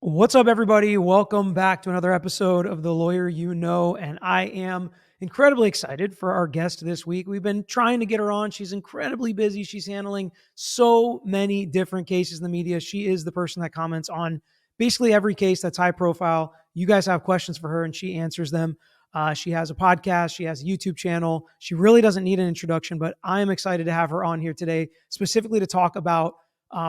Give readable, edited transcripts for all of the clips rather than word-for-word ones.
What's up, everybody? Welcome back to another episode of The Lawyer You Know. And I am incredibly excited for our guest this week. We've been trying to get her on. She's incredibly busy. She's handling so many different cases in the media. She is the person that comments on basically every case that's high profile. You guys have questions for her and she answers them. She has a podcast. She has a YouTube channel. She really doesn't need an introduction, but I am excited to have her on here today, specifically to talk about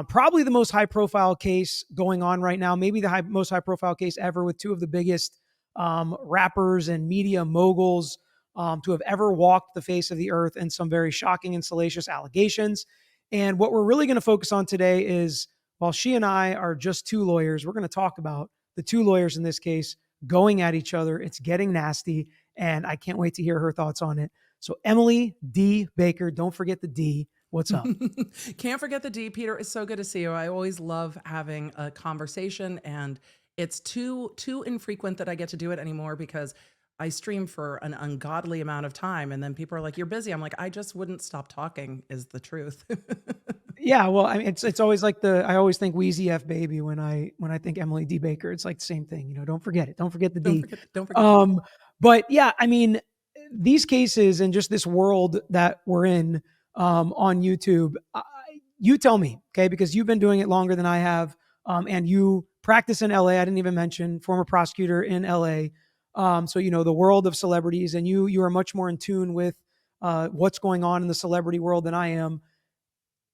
probably the most high profile case going on right now, maybe the most high profile case ever, with two of the biggest rappers and media moguls to have ever walked the face of the earth, and some very shocking and salacious allegations. And what we're really going to focus on today is, while she and I are just two lawyers, we're going to talk about the two lawyers in this case going at each other. It's getting nasty, and I can't wait to hear her thoughts on it. So Emily D. Baker, don't forget the D. What's up? Can't forget the D, Peter. It's so good to see you. I always love having a conversation, and it's too infrequent that I get to do it anymore because I stream for an ungodly amount of time, and then people are like, "You're busy." I'm like, "I just wouldn't stop talking," is the truth. Yeah, well, I mean, it's always like I always think Wheezy F Baby when I think Emily D. Baker. It's like the same thing, Don't forget it. Don't forget the D. Don't forget the D. But yeah, I mean, these cases and just this world that we're in on YouTube. You tell me, okay? Because you've been doing it longer than I have, and you practice in LA. I didn't even mention former prosecutor in LA. So the world of celebrities, and you are much more in tune with what's going on in the celebrity world than I am.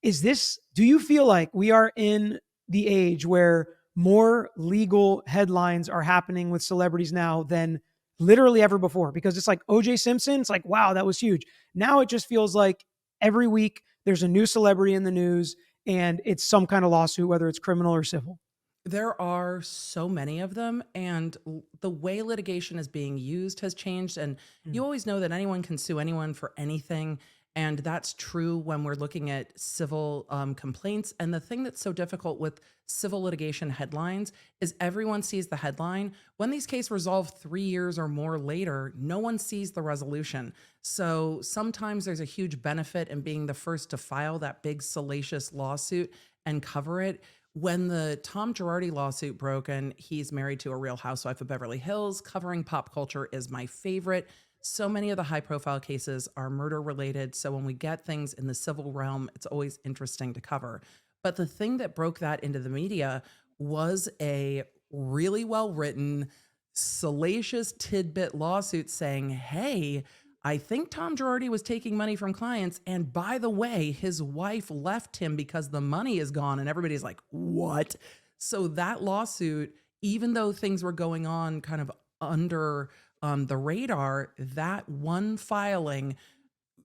Do you feel like we are in the age where more legal headlines are happening with celebrities now than literally ever before? Because it's like OJ Simpson, it's like, wow, that was huge. Now it just feels like every week there's a new celebrity in the news and it's some kind of lawsuit, whether it's criminal or civil. There are so many of them, and the way litigation is being used has changed. And you always know that anyone can sue anyone for anything. And that's true when we're looking at civil complaints. And the thing that's so difficult with civil litigation headlines is everyone sees the headline. When these cases resolve 3 years or more later, no one sees the resolution. So sometimes there's a huge benefit in being the first to file that big salacious lawsuit and cover it. When the Tom Girardi lawsuit broke, and he's married to a Real Housewife of Beverly Hills, covering pop culture is my favorite. So many of the high profile cases are murder related. So when we get things in the civil realm, it's always interesting to cover. But the thing that broke that into the media was a really well written, salacious tidbit lawsuit saying, hey, I think Tom Girardi was taking money from clients. And by the way, his wife left him because the money is gone. And everybody's like, what? So that lawsuit, even though things were going on kind of under the radar, that one filing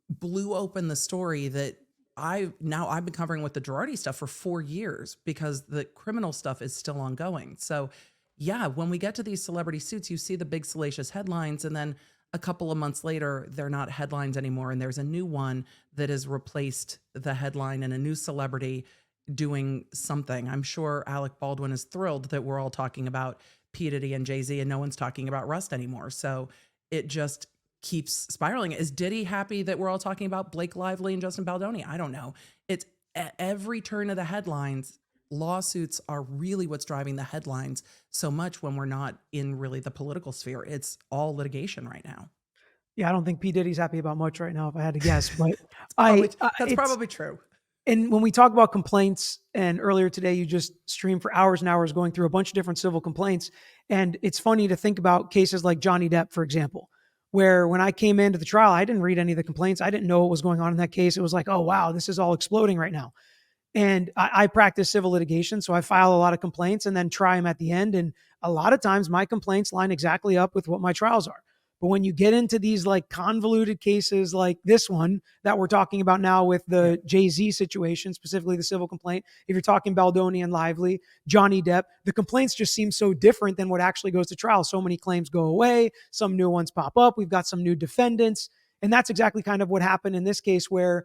blew open the story that I've been covering with the Girardi stuff for 4 years because the criminal stuff is still ongoing. So yeah, when we get to these celebrity suits, you see the big salacious headlines, and then a couple of months later, they're not headlines anymore. And there's a new one that has replaced the headline and a new celebrity doing something. I'm sure Alec Baldwin is thrilled that we're all talking about P. Diddy and Jay-Z and no one's talking about Rust anymore. So it just keeps spiraling. Is Diddy happy that we're all talking about Blake Lively and Justin Baldoni? I don't know. It's at every turn of the headlines. Lawsuits are really what's driving the headlines so much when we're not in really the political sphere. It's all litigation right now. Yeah, I don't think P. Diddy's happy about much right now, if I had to guess. But That's probably true. And when we talk about complaints, and earlier today, you just streamed for hours and hours going through a bunch of different civil complaints. And it's funny to think about cases like Johnny Depp, for example, where when I came into the trial, I didn't read any of the complaints. I didn't know what was going on in that case. It was like, oh, wow, this is all exploding right now. And I practice civil litigation, so I file a lot of complaints and then try them at the end. And a lot of times my complaints line exactly up with what my trials are. But when you get into these like convoluted cases like this one that we're talking about now with the Jay-Z situation, specifically the civil complaint, if you're talking Baldoni and Lively, Johnny Depp, the complaints just seem so different than what actually goes to trial. So many claims go away, some new ones pop up, we've got some new defendants. And that's exactly kind of what happened in this case where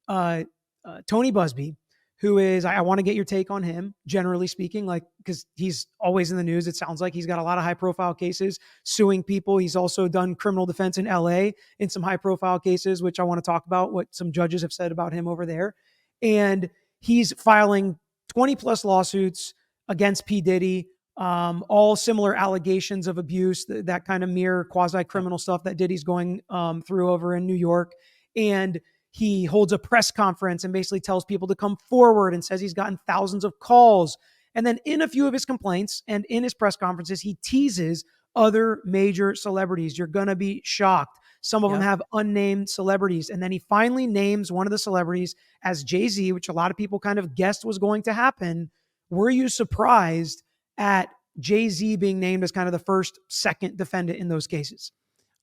Tony Buzbee, who is, I want to get your take on him, generally speaking, like, because he's always in the news. It sounds like he's got a lot of high profile cases suing people. He's also done criminal defense in LA in some high profile cases, which I want to talk about what some judges have said about him over there. And he's filing 20 plus lawsuits against P. Diddy all similar allegations of abuse, that kind of mere quasi Yep. criminal stuff that Diddy's going through over in New York. And he holds a press conference and basically tells people to come forward and says he's gotten thousands of calls. And then in a few of his complaints and in his press conferences, he teases other major celebrities. You're going to be shocked. Some of them Yep. have unnamed celebrities. And then he finally names one of the celebrities as Jay-Z, which a lot of people kind of guessed was going to happen. Were you surprised at Jay-Z being named as kind of the first, second defendant in those cases?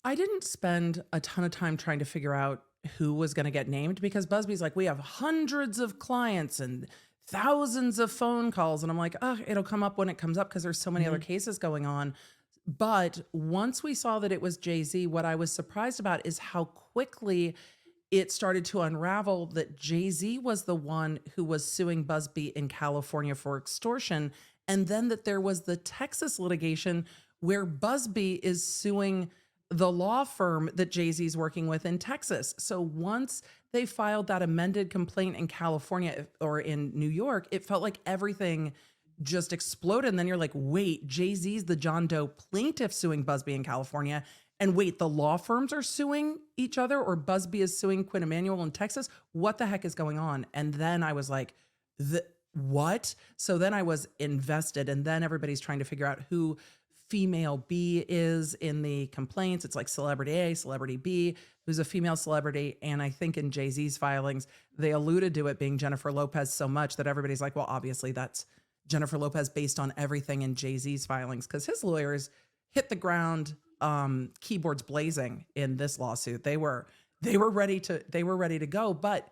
I didn't spend a ton of time trying to figure out who was going to get named because Buzbee's like, we have hundreds of clients and thousands of phone calls. And I'm like, oh, it'll come up when it comes up because there's so many other cases going on. But once we saw that it was Jay-Z, what I was surprised about is how quickly it started to unravel that Jay-Z was the one who was suing Buzbee in California for extortion. And then that there was the Texas litigation where Buzbee is suing the law firm that Jay-Z is working with in Texas. So once they filed that amended complaint in California or in New York, it felt like everything just exploded. And then you're like, wait, Jay-Z's the John Doe plaintiff suing Buzbee in California. And wait, the law firms are suing each other, or Buzbee is suing Quinn Emanuel in Texas? What the heck is going on? And then I was like, what? So then I was invested. And then everybody's trying to figure out who female B is in the complaints. It's like celebrity A, celebrity B, who's a female celebrity. And I think in Jay-Z's filings, they alluded to it being Jennifer Lopez so much that everybody's like, well, obviously that's Jennifer Lopez based on everything in Jay-Z's filings, because his lawyers hit the ground, keyboards blazing in this lawsuit. They were ready to go, but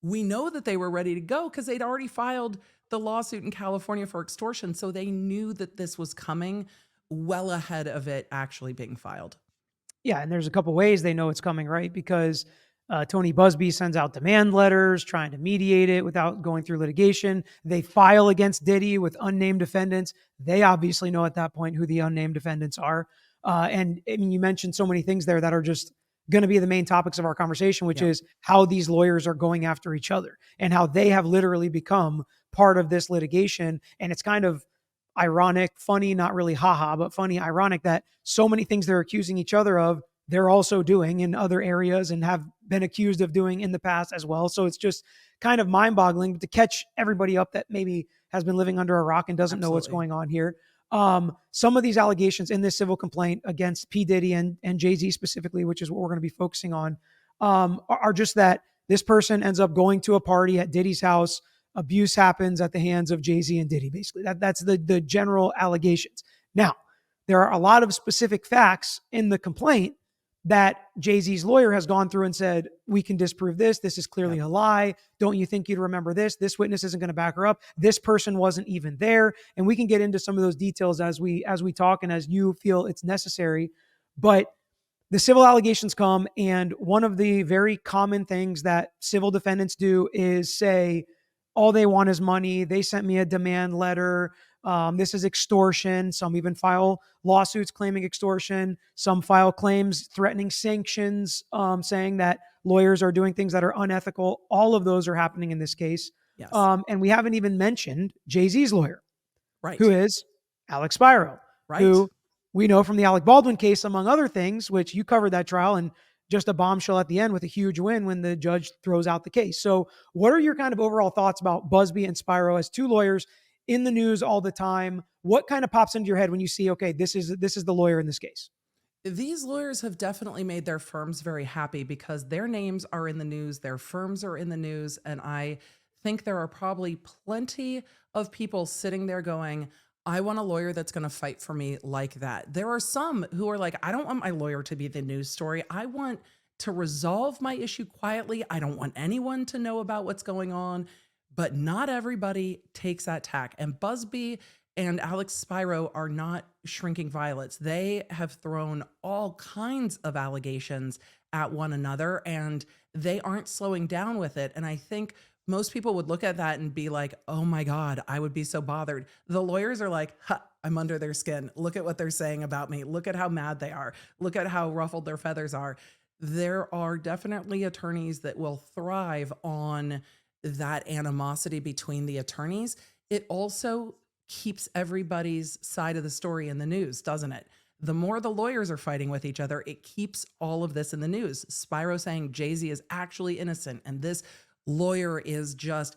we know that they were ready to go because they'd already filed the lawsuit in California for extortion. So they knew that this was coming well ahead of it actually being filed. Yeah, and there's a couple ways they know it's coming, right? Because Tony Buzbee sends out demand letters trying to mediate it without going through litigation. They file against Diddy with unnamed defendants. They obviously know at that point who the unnamed defendants are. And I mean, you mentioned so many things there that are just going to be the main topics of our conversation, which Yep. is how these lawyers are going after each other and how they have literally become part of this litigation. And it's kind of ironic, funny, not really haha, but funny, ironic that so many things they're accusing each other of, they're also doing in other areas and have been accused of doing in the past as well. So it's just kind of mind boggling to catch everybody up that maybe has been living under a rock and doesn't know what's Absolutely. going on here. Some of these allegations in this civil complaint against P. Diddy and Jay-Z specifically, which is what we're going to be focusing on, are just that this person ends up going to a party at Diddy's house. Abuse happens at the hands of Jay-Z and Diddy, basically. That's the general allegations. Now, there are a lot of specific facts in the complaint that Jay-Z's lawyer has gone through and said, we can disprove this. This is clearly a lie. Don't you think you'd remember this? This witness isn't going to back her up. This person wasn't even there. And we can get into some of those details as we talk and as you feel it's necessary. But the civil allegations come, and one of the very common things that civil defendants do is say, all they want is money. They sent me a demand letter. This is extortion. Some even file lawsuits claiming extortion. Some file claims threatening sanctions, saying that lawyers are doing things that are unethical. All of those are happening in this case. Yes. And we haven't even mentioned Jay-Z's lawyer, who Right. is Alex Spiro, Right. who we know from the Alec Baldwin case, among other things, which you covered that trial, and just a bombshell at the end with a huge win when the judge throws out the case. So what are your kind of overall thoughts about Buzbee and Spiro as two lawyers in the news all the time? What kind of pops into your head when you see, okay, this is the lawyer in this case? These lawyers have definitely made their firms very happy because their names are in the news, their firms are in the news, and I think there are probably plenty of people sitting there going, I want a lawyer that's going to fight for me like that. There are some who are like, I don't want my lawyer to be the news story. I want to resolve my issue quietly. I don't want anyone to know about what's going on. But not everybody takes that tack. And Buzbee and Alex Spiro are not shrinking violets. They have thrown all kinds of allegations at one another, and they aren't slowing down with it. And I think most people would look at that and be like, oh my God, I would be so bothered. The lawyers are like, ha, I'm under their skin. Look at what they're saying about me. Look at how mad they are. Look at how ruffled their feathers are. There are definitely attorneys that will thrive on that animosity between the attorneys. It also keeps everybody's side of the story in the news, doesn't it? The more the lawyers are fighting with each other, it keeps all of this in the news. Spiro saying Jay-Z is actually innocent, and this lawyer is just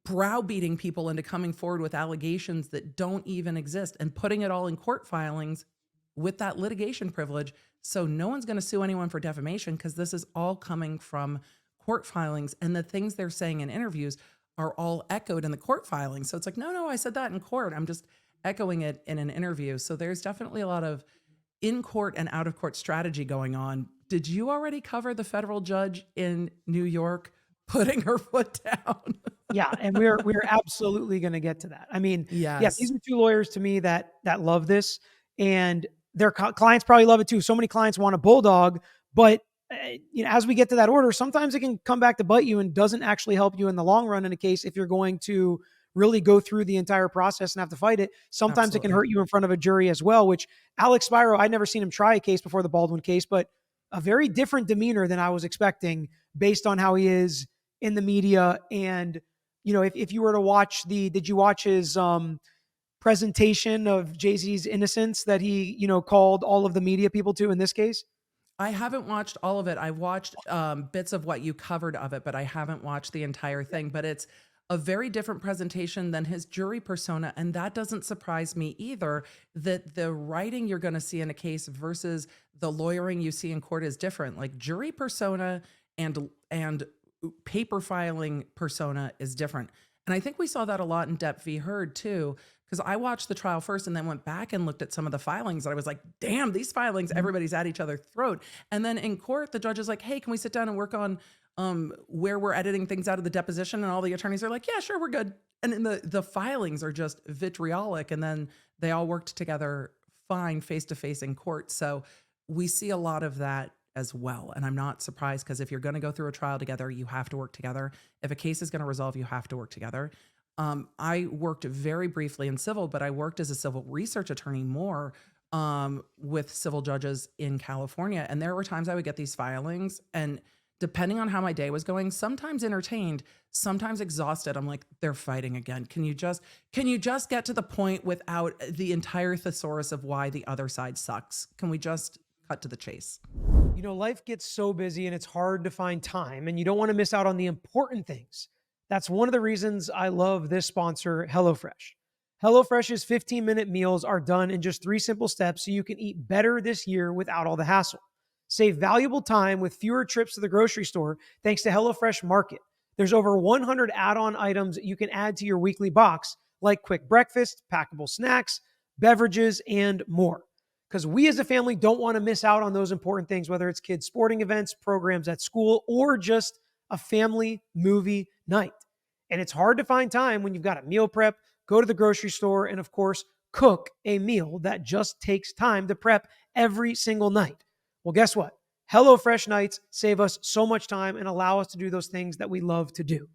browbeating people into coming forward with allegations that don't even exist and putting it all in court filings with that litigation privilege. So no one's going to sue anyone for defamation because this is all coming from court filings, and the things they're saying in interviews are all echoed in the court filings. So it's like, no, I said that in court. I'm just echoing it in an interview. So there's definitely a lot of in court and out of court strategy going on. Did you already cover the federal judge in New York putting her foot down? Yeah, and we're absolutely going to get to that. I mean, yeah, Yes. these are two lawyers to me that love this, and their clients probably love it too. So many clients want a bulldog, but as we get to that order, sometimes it can come back to bite you and doesn't actually help you in the long run in a case if you're going to really go through the entire process and have to fight it. Sometimes it can hurt you in front of a jury as well, which Alex Spiro, I'd never seen him try a case before the Baldwin case, but a very different demeanor than I was expecting based on how he is in the media. And, if you were to watch did you watch his presentation of Jay-Z's innocence that he, called all of the media people to in this case? I haven't watched all of it. I watched bits of what you covered of it, but I haven't watched the entire thing. But it's a very different presentation than his jury persona. And that doesn't surprise me either, that the writing you're going to see in a case versus the lawyering you see in court is different. Like jury persona and paper filing persona is different. And I think we saw that a lot in Depp v. Heard too, because I watched the trial first and then went back and looked at some of the filings. And I was like, damn, these filings, everybody's at each other's throat. And then in court, the judge is like, hey, can we sit down and work on where we're editing things out of the deposition? And all the attorneys are like, yeah, sure, we're good. And then the filings are just vitriolic. And then they all worked together fine face-to-face in court. So we see a lot of that as well. And I'm not surprised, because if you're going to go through a trial together, you have to work together. If a case is going to resolve, you have to work together. I worked very briefly in civil, but I worked as a civil research attorney more with civil judges in California. And there were times I would get these filings, and depending on how my day was going, sometimes entertained, sometimes exhausted. I'm like, they're fighting again. Can you just get to the point without the entire thesaurus of why the other side sucks? Can we just cut to the chase? Life gets so busy and it's hard to find time, and you don't want to miss out on the important things. That's one of the reasons I love this sponsor, HelloFresh. HelloFresh's 15-minute meals are done in just 3 simple steps so you can eat better this year without all the hassle. Save valuable time with fewer trips to the grocery store thanks to HelloFresh Market. There's over 100 add-on items you can add to your weekly box, like quick breakfast, packable snacks, beverages, and more. Because we as a family don't want to miss out on those important things, whether it's kids' sporting events, programs at school, or just a family movie night. And it's hard to find time when you've got to meal prep, go to the grocery store, and of course, cook a meal that just takes time to prep every single night. Well, guess what? HelloFresh nights save us so much time and allow us to do those things that we love to do.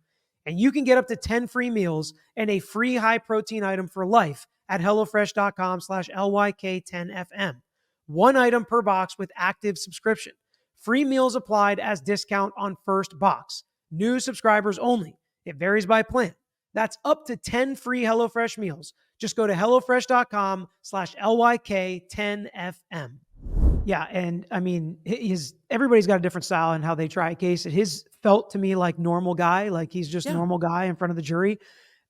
And you can get up to 10 free meals and a free high protein item for life at HelloFresh.com/LYK10FM. 1 item per box with active subscription. Free meals applied as discount on first box. New subscribers only. It varies by plan. That's up to 10 free HelloFresh meals. Just go to HelloFresh.com/LYK10FM. Yeah, and I mean, everybody's got a different style in how they try a case. His felt to me like normal guy, like he's just normal guy in front of the jury.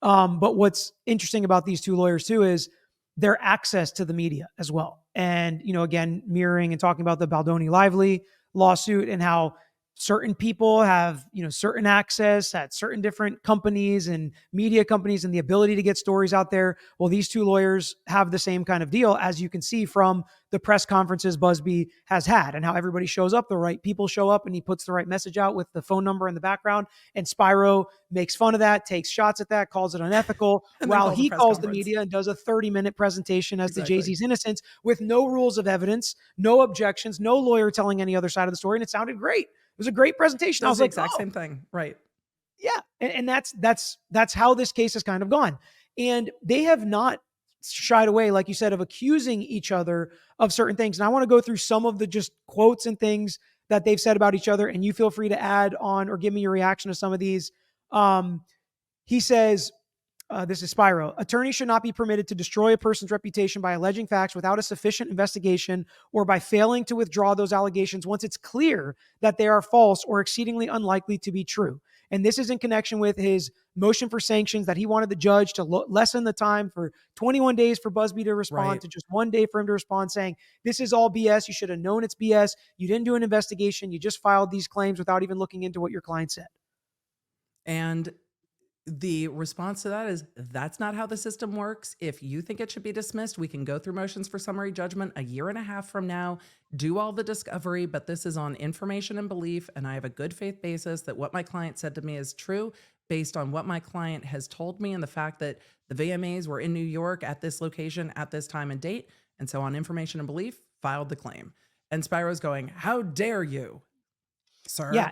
But what's interesting about these two lawyers too is their access to the media as well. And, again, mirroring and talking about the Baldoni Lively lawsuit and how certain people have, certain access at certain different companies and media companies and the ability to get stories out there. Well, these two lawyers have the same kind of deal, as you can see from the press conferences Buzbee has had and how everybody shows up. The right people show up and he puts the right message out with the phone number in the background. And Spiro makes fun of that, takes shots at that, calls it unethical, while he calls the media and does a 30-minute presentation as to Jay-Z's innocence with no rules of evidence, no objections, no lawyer telling any other side of the story. And it sounded great. It was a great presentation. I was like, exact same thing. Right. Yeah. And that's how this case has kind of gone. And they have not shied away, like you said, of accusing each other of certain things. And I want to go through some of the just quotes and things that they've said about each other. And you feel free to add on or give me your reaction to some of these. He says, This is Spiro. Attorneys should not be permitted to destroy a person's reputation by alleging facts without a sufficient investigation or by failing to withdraw those allegations once it's clear that they are false or exceedingly unlikely to be true. And this is in connection with his motion for sanctions that he wanted the judge to lessen the time for 21 days for Buzbee to respond Right. to just 1 day for him to respond, saying, this is all BS. You should have known it's BS. You didn't do an investigation. You just filed these claims without even looking into what your client said. And the response to that is that's not how the system works. If you think it should be dismissed, we can go through motions for summary judgment a year and a half from now, do all the discovery, but this is on information and belief. And I have a good faith basis that what my client said to me is true based on what my client has told me and the fact that the VMAs were in New York at this location at this time and date. And so on information and belief, filed the claim. And Spiro's going, how dare you, sir? Yeah.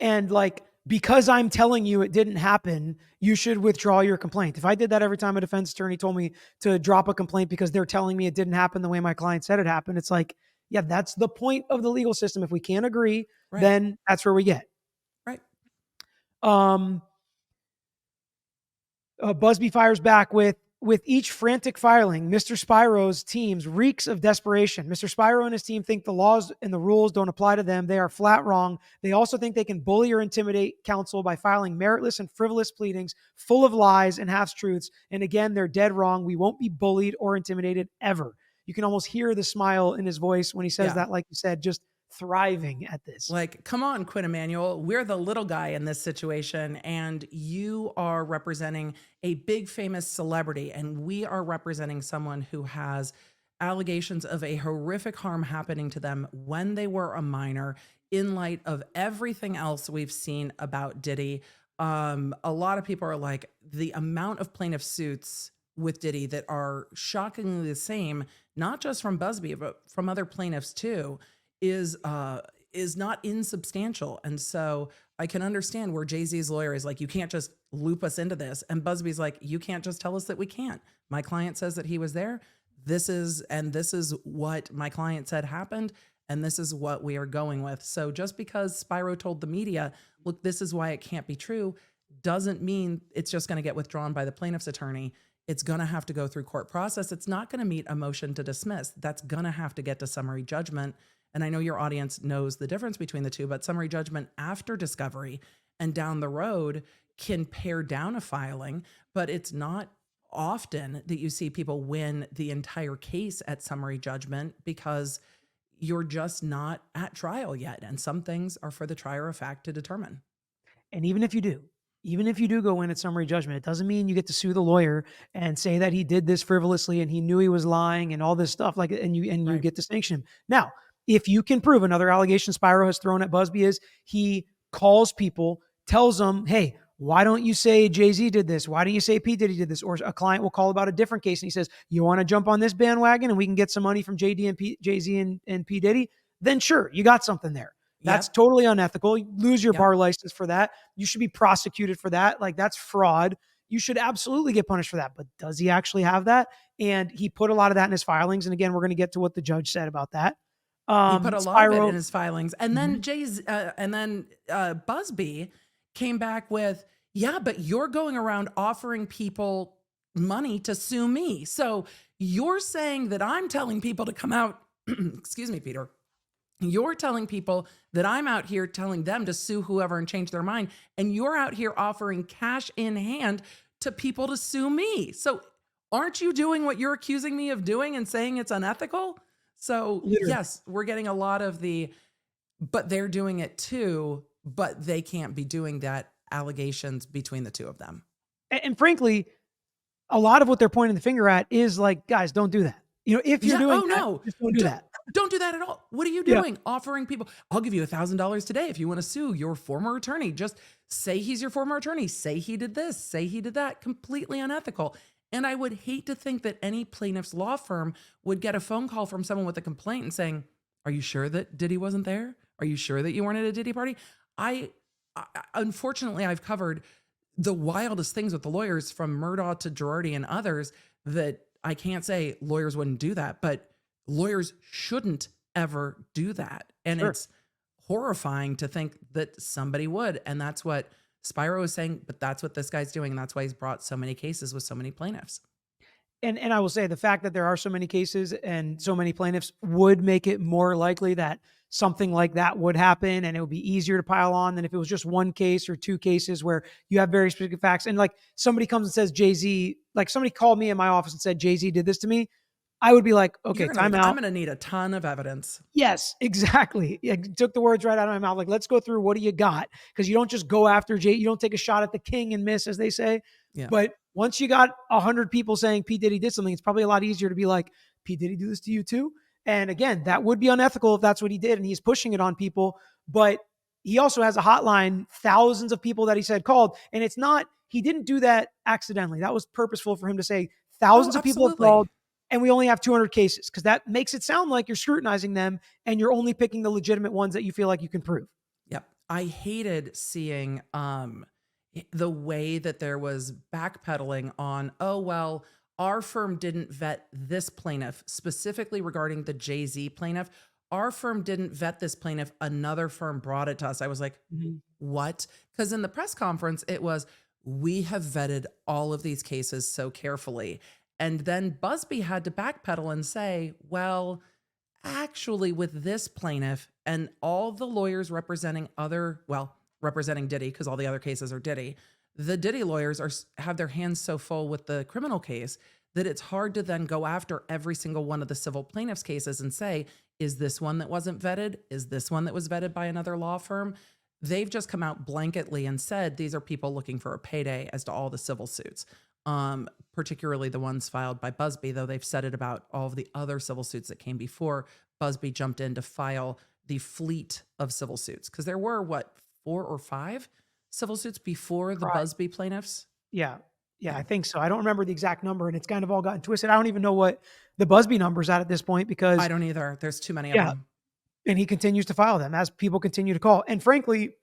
And like, because I'm telling you it didn't happen, you should withdraw your complaint. If I did that every time a defense attorney told me to drop a complaint because they're telling me it didn't happen the way my client said it happened, it's like, yeah, that's the point of the legal system. If we can't agree, Right. then that's where we get. Right. Buzbee fires back with each frantic filing, Mr. Spiro's teams reeks of desperation. Mr. Spiro and his team think the laws and the rules don't apply to them. They are flat wrong. They also think they can bully or intimidate counsel by filing meritless and frivolous pleadings full of lies and half-truths. And again, they're dead wrong. We won't be bullied or intimidated ever. You can almost hear the smile in his voice when he says that, like you said, just thriving at this. Like, come on, Quinn Emanuel. We're the little guy in this situation, and you are representing a big famous celebrity, and we are representing someone who has allegations of a horrific harm happening to them when they were a minor in light of everything else we've seen about Diddy. A lot of people are like, the amount of plaintiff suits with Diddy that are shockingly the same, not just from Buzbee, but from other plaintiffs too, is not insubstantial. And so I can understand where Jay-Z's lawyer is like, you can't just loop us into this. And Buzbee's like, you can't just tell us that we can't. My client says that he was there. This is what my client said happened. And this is what we are going with. So just because Spiro told the media, look, this is why it can't be true, doesn't mean it's just going to get withdrawn by the plaintiff's attorney. It's going to have to go through court process. It's not going to meet a motion to dismiss. That's going to have to get to summary judgment. And I know your audience knows the difference between the two, but summary judgment after discovery and down the road can pare down a filing, but it's not often that you see people win the entire case at summary judgment because you're just not at trial yet. And some things are for the trier of fact to determine. And even if you do go in at summary judgment, it doesn't mean you get to sue the lawyer and say that he did this frivolously and he knew he was lying and all this stuff, like, and you get to sanction him. Now, if you can prove, another allegation Spiro has thrown at Buzbee is he calls people, tells them, hey, why don't you say Jay-Z did this? Why don't you say P. Diddy did this? Or a client will call about a different case and he says, you want to jump on this bandwagon and we can get some money from Jay-Z and P. Diddy? Then sure, you got something there. That's totally unethical. You lose your bar license for that. You should be prosecuted for that. Like, that's fraud. You should absolutely get punished for that. But does he actually have that? And he put a lot of that in his filings. And again, we're going to get to what the judge said about that. He put a lot of it in his filings. And then Buzbee came back with, yeah, but you're going around offering people money to sue me. So you're saying that I'm telling people to come out, excuse me, Peter. You're telling people that I'm out here telling them to sue whoever and change their mind. And you're out here offering cash in hand to people to sue me. So aren't you doing what you're accusing me of doing and saying it's unethical? So literally, yes, we're getting a lot of but they're doing it too, but they can't be doing that allegations between the two of them. And frankly, a lot of what they're pointing the finger at is like, guys, don't do that. You know, if you're doing just don't do that. Don't do that at all. What are you doing? Offering people, I'll give you $1,000 today if you want to sue your former attorney. Just say he's your former attorney. Say he did this. Say he did that. Completely unethical. And I would hate to think that any plaintiff's law firm would get a phone call from someone with a complaint and saying, are you sure that Diddy wasn't there? Are you sure that you weren't at a Diddy party? Unfortunately, I've covered the wildest things with the lawyers from Murdaugh to Girardi and others that I can't say lawyers wouldn't do that, but lawyers shouldn't ever do that. And it's horrifying to think that somebody would. And that's what Spiro is saying, but that's what this guy's doing. And that's why he's brought so many cases with so many plaintiffs. And I will say the fact that there are so many cases and so many plaintiffs would make it more likely that something like that would happen, and it would be easier to pile on than if it was just one case or two cases where you have very specific facts. And like somebody comes and says Jay-Z, like somebody called me in my office and said Jay-Z did this to me, I would be like, okay, time I'm out. going to need a ton of evidence. Yes, exactly. Yeah, took the words right out of my mouth. Like, let's go through, what do you got? Because you don't just go after Jay. You don't take a shot at the king and miss, as they say. Yeah. But once you got 100 people saying P. Diddy did something, it's probably a lot easier to be like, P. Diddy do this to you too? And again, that would be unethical if that's what he did and he's pushing it on people. But he also has a hotline, thousands of people that he said called. And it's not, he didn't do that accidentally. That was purposeful for him to say thousands of people have called and we only have 200 cases, because that makes it sound like you're scrutinizing them and you're only picking the legitimate ones that you feel like you can prove. Yep. I hated seeing the way that there was backpedaling on, oh, well, our firm didn't vet this plaintiff, specifically regarding the Jay-Z plaintiff. Our firm didn't vet this plaintiff. Another firm brought it to us. I was like, what? Because in the press conference, it was, we have vetted all of these cases so carefully. And then Buzbee had to backpedal and say, well, actually with this plaintiff and all the lawyers representing representing Diddy, because all the other cases are Diddy, the Diddy lawyers have their hands so full with the criminal case that it's hard to then go after every single one of the civil plaintiffs' cases and say, is this one that wasn't vetted? Is this one that was vetted by another law firm? They've just come out blanketly and said these are people looking for a payday as to all the civil suits. Particularly the ones filed by Buzbee, though they've said it about all of the other civil suits that came before. Buzbee jumped in to file the fleet of civil suits, because there were, 4 or 5 civil suits before the Buzbee plaintiffs? Yeah, I think so. I don't remember the exact number, and it's kind of all gotten twisted. I don't even know what the Buzbee number's at this point, because I don't either. There's too many of them. And he continues to file them as people continue to call. And frankly,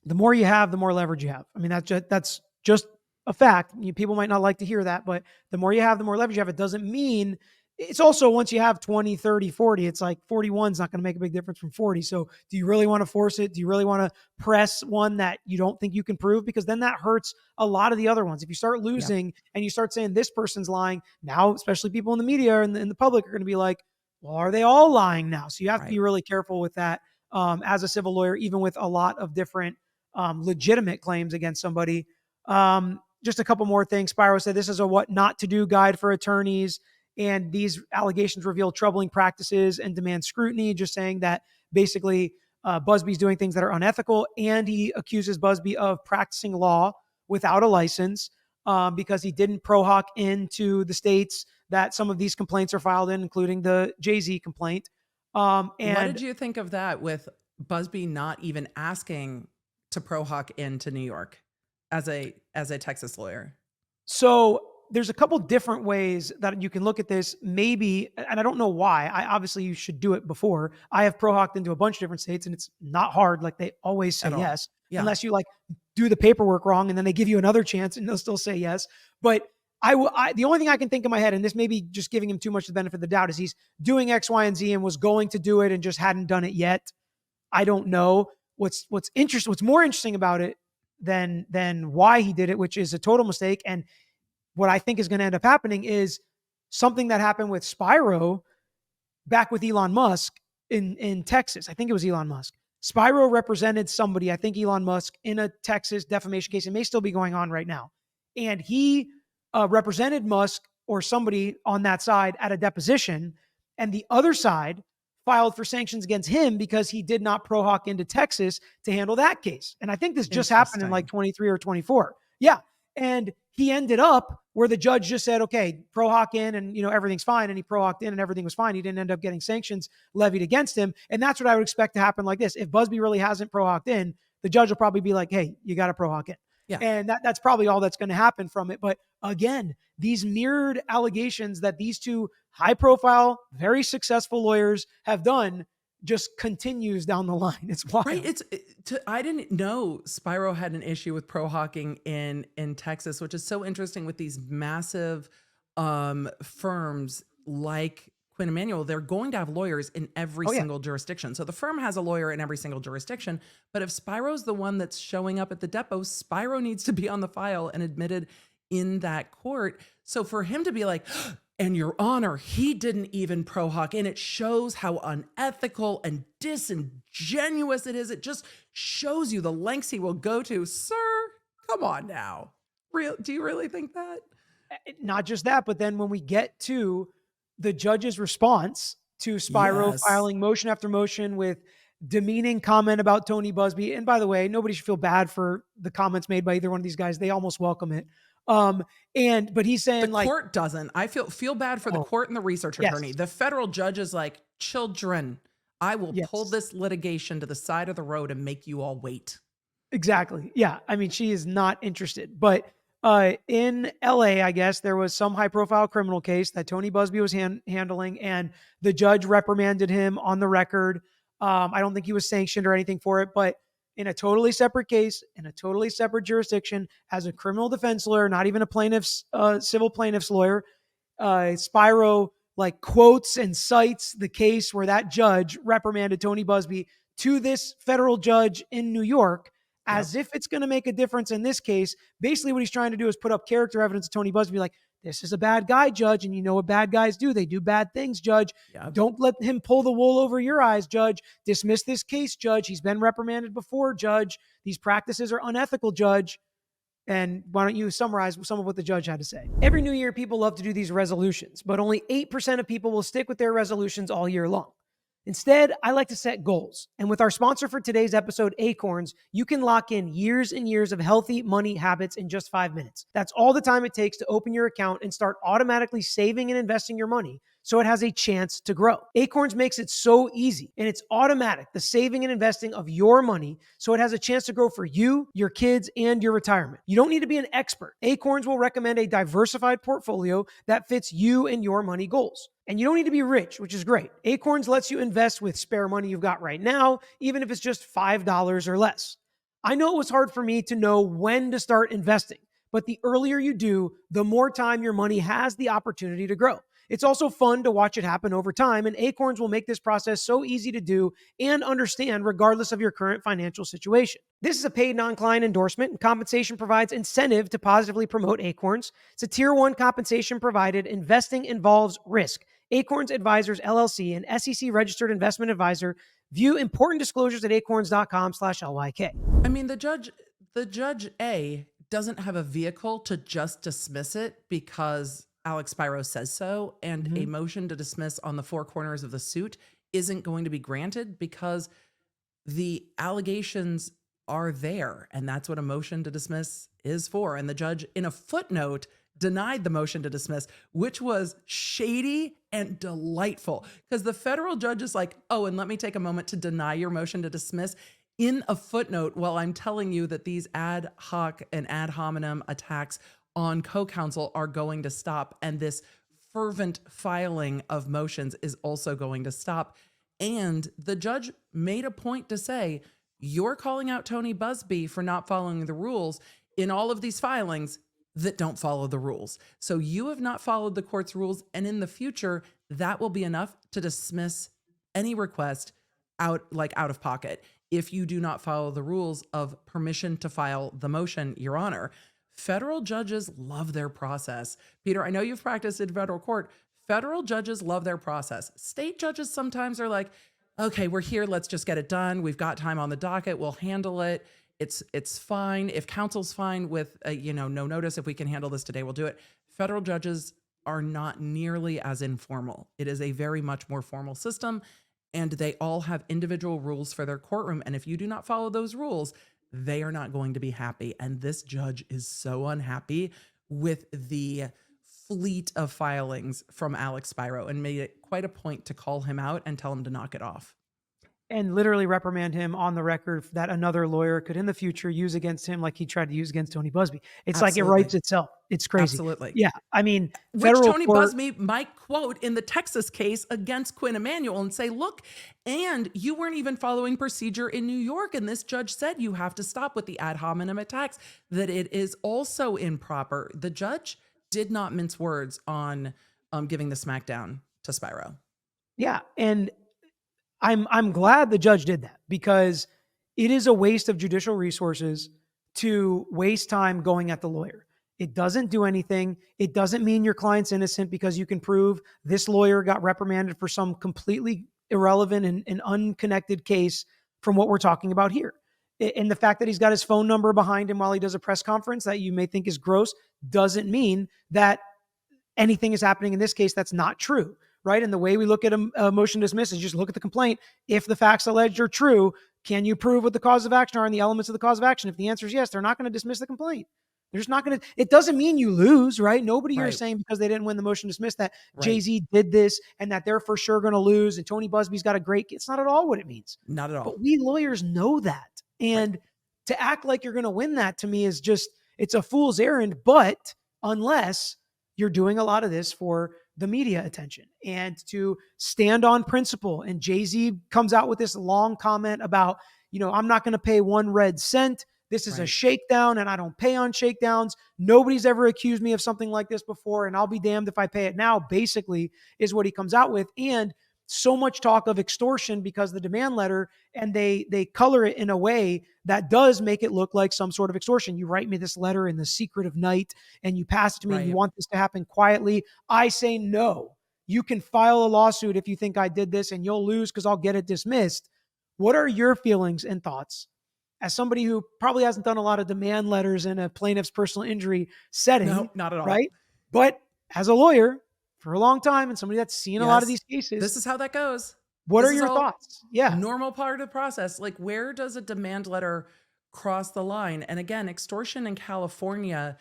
the more you have, the more leverage you have. I mean, that's just a fact. People might not like to hear that, but the more you have, the more leverage you have. It doesn't mean, it's also, once you have 20, 30, 40, it's like 41 is not going to make a big difference from 40. So do you really want to force it? Do you really want to press one that you don't think you can prove? Because then that hurts a lot of the other ones. If you start losing and you start saying this person's lying, now, especially people in the media and in the public are going to be like, well, are they all lying now? So you have to be really careful with that as a civil lawyer, even with a lot of different legitimate claims against somebody. Just a couple more things. Spiro said this is a what not to do guide for attorneys, and these allegations reveal troubling practices and demand scrutiny. Just saying that basically Buzbee's doing things that are unethical, and he accuses Buzbee of practicing law without a license because he didn't pro hoc into the states that some of these complaints are filed in, including the Jay-Z complaint. And what did you think of that, with Buzbee not even asking to pro hoc into New York as a Texas lawyer? So there's a couple different ways that you can look at this. Maybe, and I don't know why. Obviously you should do it before. I have pro hoc'd into a bunch of different states, and it's not hard. Like, they always say yes, unless you like do the paperwork wrong, and then they give you another chance and they'll still say yes. But the only thing I can think in my head, and this may be just giving him too much the benefit of the doubt, is he's doing X, Y, and Z and was going to do it and just hadn't done it yet. I don't know. What's interesting, what's more interesting about it than why he did it, which is a total mistake, and what I think is going to end up happening, is something that happened with Spiro back with Elon Musk in Texas. I think it was Elon Musk. Spiro represented somebody, I think Elon Musk, in a Texas defamation case. It may still be going on right now. And he represented Musk or somebody on that side at a deposition, and the other side filed for sanctions against him because he did not pro hoc into Texas to handle that case. And I think this just happened in like 23 or 24. Yeah. And he ended up where the judge just said, okay, pro hoc in, and everything's fine. And he pro hoc in and everything was fine. He didn't end up getting sanctions levied against him. And that's what I would expect to happen like this. If Buzbee really hasn't pro hoc in, the judge will probably be like, hey, you got to pro hoc in. Yeah. And that's probably all that's going to happen from it. But again, these mirrored allegations that these two high profile, very successful lawyers have done just continues down the line. It's wild. Right. I didn't know Spiro had an issue with pro hocking in Texas, which is so interesting with these massive firms like Quinn Emanuel, they're going to have lawyers in every Oh yeah. single jurisdiction. So the firm has a lawyer in every single jurisdiction. But if Spiro's the one that's showing up at the depot, Spiro needs to be on the file and admitted in that court. So for him to be like, and Your Honor, he didn't even pro hoc, and it shows how unethical and disingenuous it is. It just shows you the lengths he will go to. Sir, come on now. Do you really think that? Not just that, but then when we get to the judge's response to Spiro Yes. filing motion after motion with demeaning comment about Tony Buzbee. And by the way, nobody should feel bad for the comments made by either one of these guys. They almost welcome it. But he's saying the court doesn't. I feel bad for the court and the research attorney. Yes. The federal judge is like, children, I will Yes. pull this litigation to the side of the road and make you all wait. Exactly. Yeah. I mean, she is not interested. But in LA, I guess there was some high profile criminal case that Tony Buzbee was handling, and the judge reprimanded him on the record. I don't think he was sanctioned or anything for it, but in a totally separate case, in a totally separate jurisdiction, as a criminal defense lawyer, not even a plaintiff's, civil plaintiff's lawyer, Spiro like quotes and cites the case where that judge reprimanded Tony Buzbee to this federal judge in New York, as if it's going to make a difference in this case. Basically what he's trying to do is put up character evidence of Tony Buzbee, like, this is a bad guy, judge. And you know what bad guys do? They do bad things, judge. Don't let him pull the wool over your eyes, judge. Dismiss this case, judge. He's been reprimanded before, judge. These practices are unethical, judge. And why don't you summarize some of what the judge had to say? Every new year, people love to do these resolutions, but only 8% of people will stick with their resolutions all year long. Instead, I like to set goals. And with our sponsor for today's episode, Acorns, you can lock in years and years of healthy money habits in just 5 minutes. That's all the time it takes to open your account and start automatically saving and investing your money so it has a chance to grow. Acorns makes it so easy, and it's automatic, the saving and investing of your money, so it has a chance to grow for you, your kids, and your retirement. You don't need to be an expert. Acorns will recommend a diversified portfolio that fits you and your money goals. And you don't need to be rich, which is great. Acorns lets you invest with spare money you've got right now, even if it's just $5 or less. I know it was hard for me to know when to start investing, but the earlier you do, the more time your money has the opportunity to grow. It's also fun to watch it happen over time, and Acorns will make this process so easy to do and understand regardless of your current financial situation. This is a paid non-client endorsement, and compensation provides incentive to positively promote Acorns. It's a tier 1 compensation provided. Investing involves risk. Acorns Advisors LLC, an SEC registered investment advisor. View important disclosures at acorns.com/LYK. I mean, the judge A doesn't have a vehicle to just dismiss it because Alex Spiro says so, and a motion to dismiss on the 4 corners of the suit isn't going to be granted because the allegations are there, and that's what a motion to dismiss is for. And the judge, in a footnote, denied the motion to dismiss, which was shady and delightful, because the federal judge is like, oh, and let me take a moment to deny your motion to dismiss in a footnote while I'm telling you that these ad hoc and ad hominem attacks on co-counsel are going to stop, and this fervent filing of motions is also going to stop. And the judge made a point to say, you're calling out Tony Buzbee for not following the rules in all of these filings that don't follow the rules. So you have not followed the court's rules, and in the future, that will be enough to dismiss any request out of pocket if you do not follow the rules of permission to file the motion, Your Honor. Federal judges love their process. Peter, I know you've practiced in federal court. Federal judges love their process. State judges sometimes are like, okay, we're here. Let's just get it done. We've got time on the docket. We'll handle it. It's fine. If counsel's fine with, no notice, if we can handle this today, we'll do it. Federal judges are not nearly as informal. It is a very much more formal system, and they all have individual rules for their courtroom. And if you do not follow those rules, they are not going to be happy. And this judge is so unhappy with the fleet of filings from Alex Spiro and made it quite a point to call him out and tell him to knock it off. And literally reprimand him on the record that another lawyer could in the future use against him like he tried to use against Tony Buzbee. It's like it writes itself. It's crazy. Absolutely. Yeah. I mean, which Tony Buzbee might quote in the Texas case against Quinn Emanuel and say, look, and you weren't even following procedure in New York. And this judge said you have to stop with the ad hominem attacks, that it is also improper. The judge did not mince words on giving the smackdown to Spiro. Yeah. And I'm glad the judge did that, because it is a waste of judicial resources to waste time going at the lawyer. It doesn't do anything. It doesn't mean your client's innocent because you can prove this lawyer got reprimanded for some completely irrelevant and unconnected case from what we're talking about here. And the fact that he's got his phone number behind him while he does a press conference that you may think is gross doesn't mean that anything is happening in this case that's not true, right? And the way we look at a motion to dismiss is just look at the complaint. If the facts alleged are true, can you prove what the cause of action are and the elements of the cause of action? If the answer is yes, they're not going to dismiss the complaint. They're just not going to. It doesn't mean you lose, right? Nobody here is Right. saying because they didn't win the motion to dismiss that Right. Jay-Z did this and that they're for sure going to lose and Tony Buzbee's got a great. It's not at all what it means. Not at all. But we lawyers know that. Right. And to act like you're going to win that, to me, is just, it's a fool's errand. But unless you're doing a lot of this for the media attention and to stand on principle. And Jay-Z comes out with this long comment about, I'm not going to pay one red cent. This is a Right. shakedown and I don't pay on shakedowns. Nobody's ever accused me of something like this before, and I'll be damned if I pay it now, basically, is what he comes out with. And so much talk of extortion because the demand letter, and they color it in a way that does make it look like some sort of extortion. You write me this letter in the secret of night and you pass it to me and you Right. want this to happen quietly. I say no. You can file a lawsuit if you think I did this, and you'll lose because I'll get it dismissed. What are your feelings and thoughts as somebody who probably hasn't done a lot of demand letters in a plaintiff's personal injury setting, No, not at all. right? But as a lawyer for a long time and somebody that's seen a lot of these cases, This is how that goes. what This are is your all thoughts? Yeah. normal part of the process. Like, where does a demand letter cross the line? And again, extortion in California,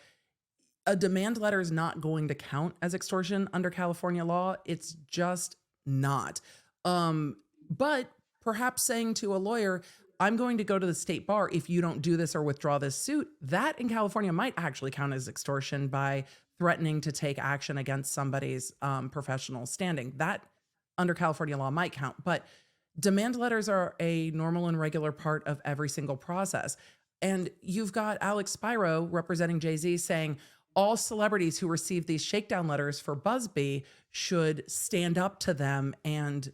a demand letter is not going to count as extortion under California law. It's just not. But perhaps saying to a lawyer, I'm going to go to the state bar if you don't do this or withdraw this suit, that in California might actually count as extortion by threatening to take action against somebody's professional standing. That under California law might count. But demand letters are a normal and regular part of every single process. And you've got Alex Spiro representing Jay-Z saying all celebrities who receive these shakedown letters for Buzbee should stand up to them and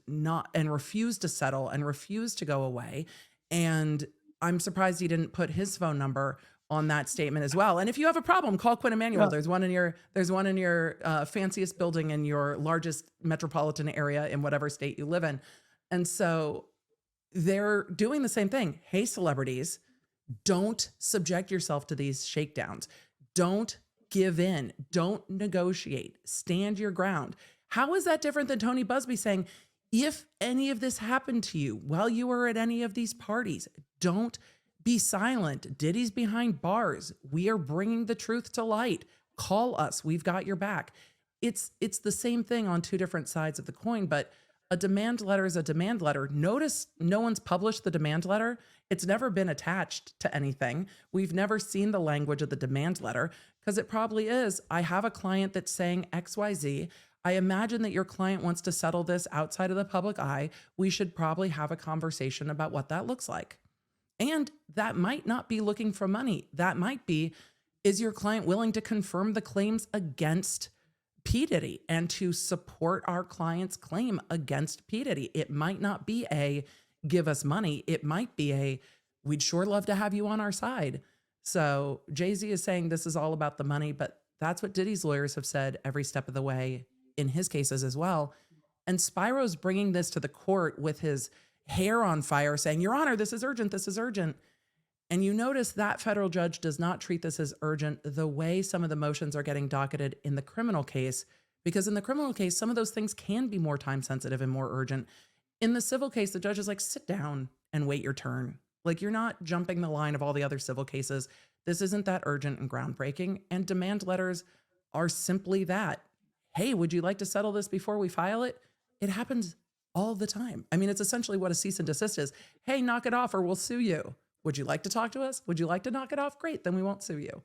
refuse to settle and refuse to go away. And I'm surprised he didn't put his phone number on that statement as well. And if you have a problem, call Quinn Emanuel. Yeah. There's one in your fanciest building in your largest metropolitan area in whatever state you live in. And so they're doing the same thing. Hey, celebrities, don't subject yourself to these shakedowns. Don't give in. Don't negotiate. Stand your ground. How is that different than Tony Buzbee saying, if any of this happened to you while you were at any of these parties, don't be silent. Diddy's behind bars. We are bringing the truth to light. Call us. We've got your back. It's the same thing on two different sides of the coin, but a demand letter is a demand letter. Notice no one's published the demand letter. It's never been attached to anything. We've never seen the language of the demand letter because it probably is, I have a client that's saying XYZ. I imagine that your client wants to settle this outside of the public eye. We should probably have a conversation about what that looks like. And that might not be looking for money. That might be, is your client willing to confirm the claims against P. Diddy and to support our client's claim against P. Diddy? It might not be a give us money. It might be a we'd sure love to have you on our side. So Jay-Z is saying this is all about the money, but that's what Diddy's lawyers have said every step of the way in his cases as well. And Spiro's bringing this to the court with his hair on fire saying, Your Honor, this is urgent. This is urgent. And you notice that federal judge does not treat this as urgent the way some of the motions are getting docketed in the criminal case, because in the criminal case, some of those things can be more time sensitive and more urgent. In the civil case, the judge is like, sit down and wait your turn. Like, you're not jumping the line of all the other civil cases. This isn't that urgent and groundbreaking. And demand letters are simply that. Hey, would you like to settle this before we file it? It happens all the time. I mean, it's essentially what a cease and desist is. Hey, knock it off or we'll sue you. Would you like to talk to us? Would you like to knock it off? Great, then we won't sue you.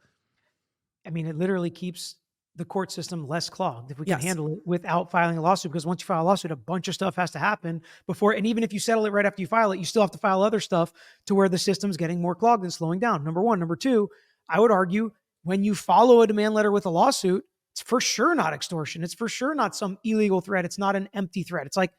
I mean, it literally keeps the court system less clogged if we can Yes. handle it without filing a lawsuit, because once you file a lawsuit, a bunch of stuff has to happen before. And even if you settle it right after you file it, you still have to file other stuff to where the system's getting more clogged and slowing down. Number one. Number two, I would argue when you follow a demand letter with a lawsuit, it's for sure not extortion. It's for sure not some illegal threat. It's not an empty threat. It's like,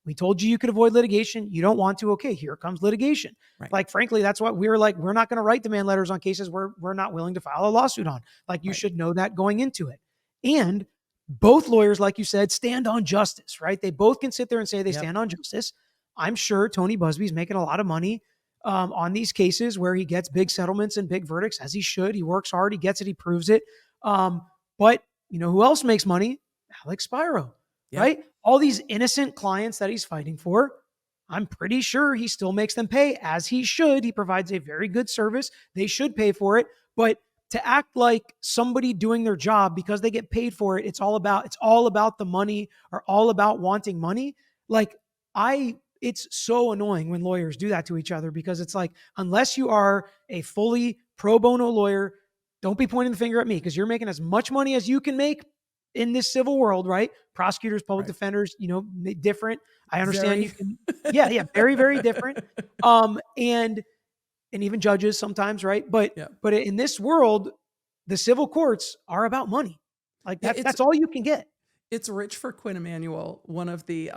We told you could avoid litigation. You don't want to. Okay, here comes litigation. Right. Like, frankly, that's what we were like, we're not going to write demand letters on cases where we're not willing to file a lawsuit on. Like, you should know that going into it. And both lawyers, like you said, stand on justice, right? They both can sit there and say they stand on justice. I'm sure Tony Buzbee's making a lot of money on these cases where he gets big settlements and big verdicts, as he should. He works hard. He gets it. He proves it. But you know who else makes money? Alex Spiro, right? All these innocent clients that he's fighting for, I'm pretty sure he still makes them pay, as he should. He provides a very good service. They should pay for it. But to act like somebody doing their job because they get paid for it, it's all about the money, or all about wanting money. Like, it's so annoying when lawyers do that to each other, because it's like, unless you are a fully pro bono lawyer, don't be pointing the finger at me, because you're making as much money as you can make in this civil world, right? Prosecutors, public defenders, different. I understand you can, very, very different. And even judges sometimes, right? But in this world, the civil courts are about money. Like, that's all you can get. It's rich for Quinn Emanuel, one of the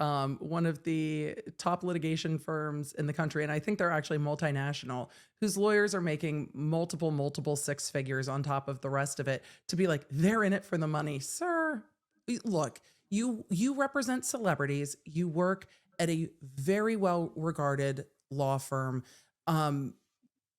top litigation firms in the country, and I think they're actually multinational, whose lawyers are making multiple six figures on top of the rest of it, to be like, they're in it for the money. Sir, look, you represent celebrities. You work at a very well regarded law firm.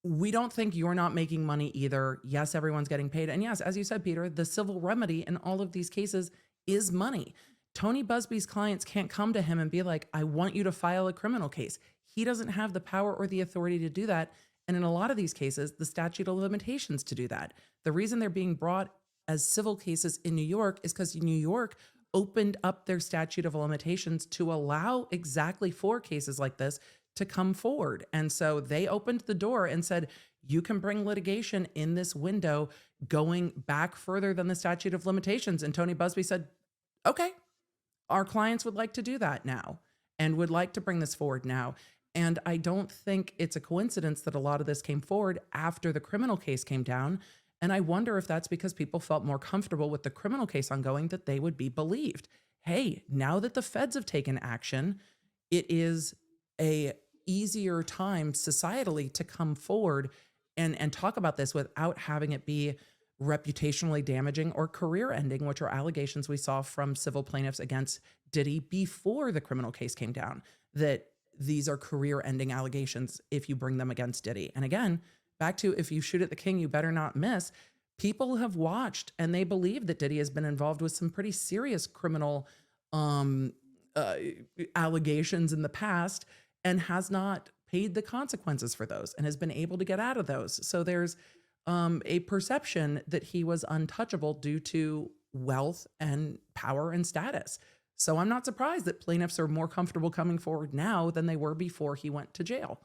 We don't think you're not making money either. Yes, everyone's getting paid. And yes, as you said, Peter, the civil remedy in all of these cases is money. Tony Buzbee's clients can't come to him and be like, I want you to file a criminal case. He doesn't have the power or the authority to do that. And in a lot of these cases, the statute of limitations to do that. The reason they're being brought as civil cases in New York is because New York opened up their statute of limitations to allow exactly for cases like this to come forward. And so they opened the door and said, you can bring litigation in this window going back further than the statute of limitations. And Tony Buzbee said, okay, our clients would like to do that now and would like to bring this forward now. And I don't think it's a coincidence that a lot of this came forward after the criminal case came down. And I wonder if that's because people felt more comfortable with the criminal case ongoing, that they would be believed. Hey, now that the feds have taken action, it is a easier time societally to come forward and talk about this without having it be reputationally damaging or career ending, which are allegations we saw from civil plaintiffs against Diddy before the criminal case came down, that these are career ending allegations if you bring them against Diddy. And again, back to, if you shoot at the king, you better not miss. People have watched and they believe that Diddy has been involved with some pretty serious criminal allegations in the past and has not paid the consequences for those and has been able to get out of those. So there's a perception that he was untouchable due to wealth and power and status. So I'm not surprised that plaintiffs are more comfortable coming forward now than they were before he went to jail.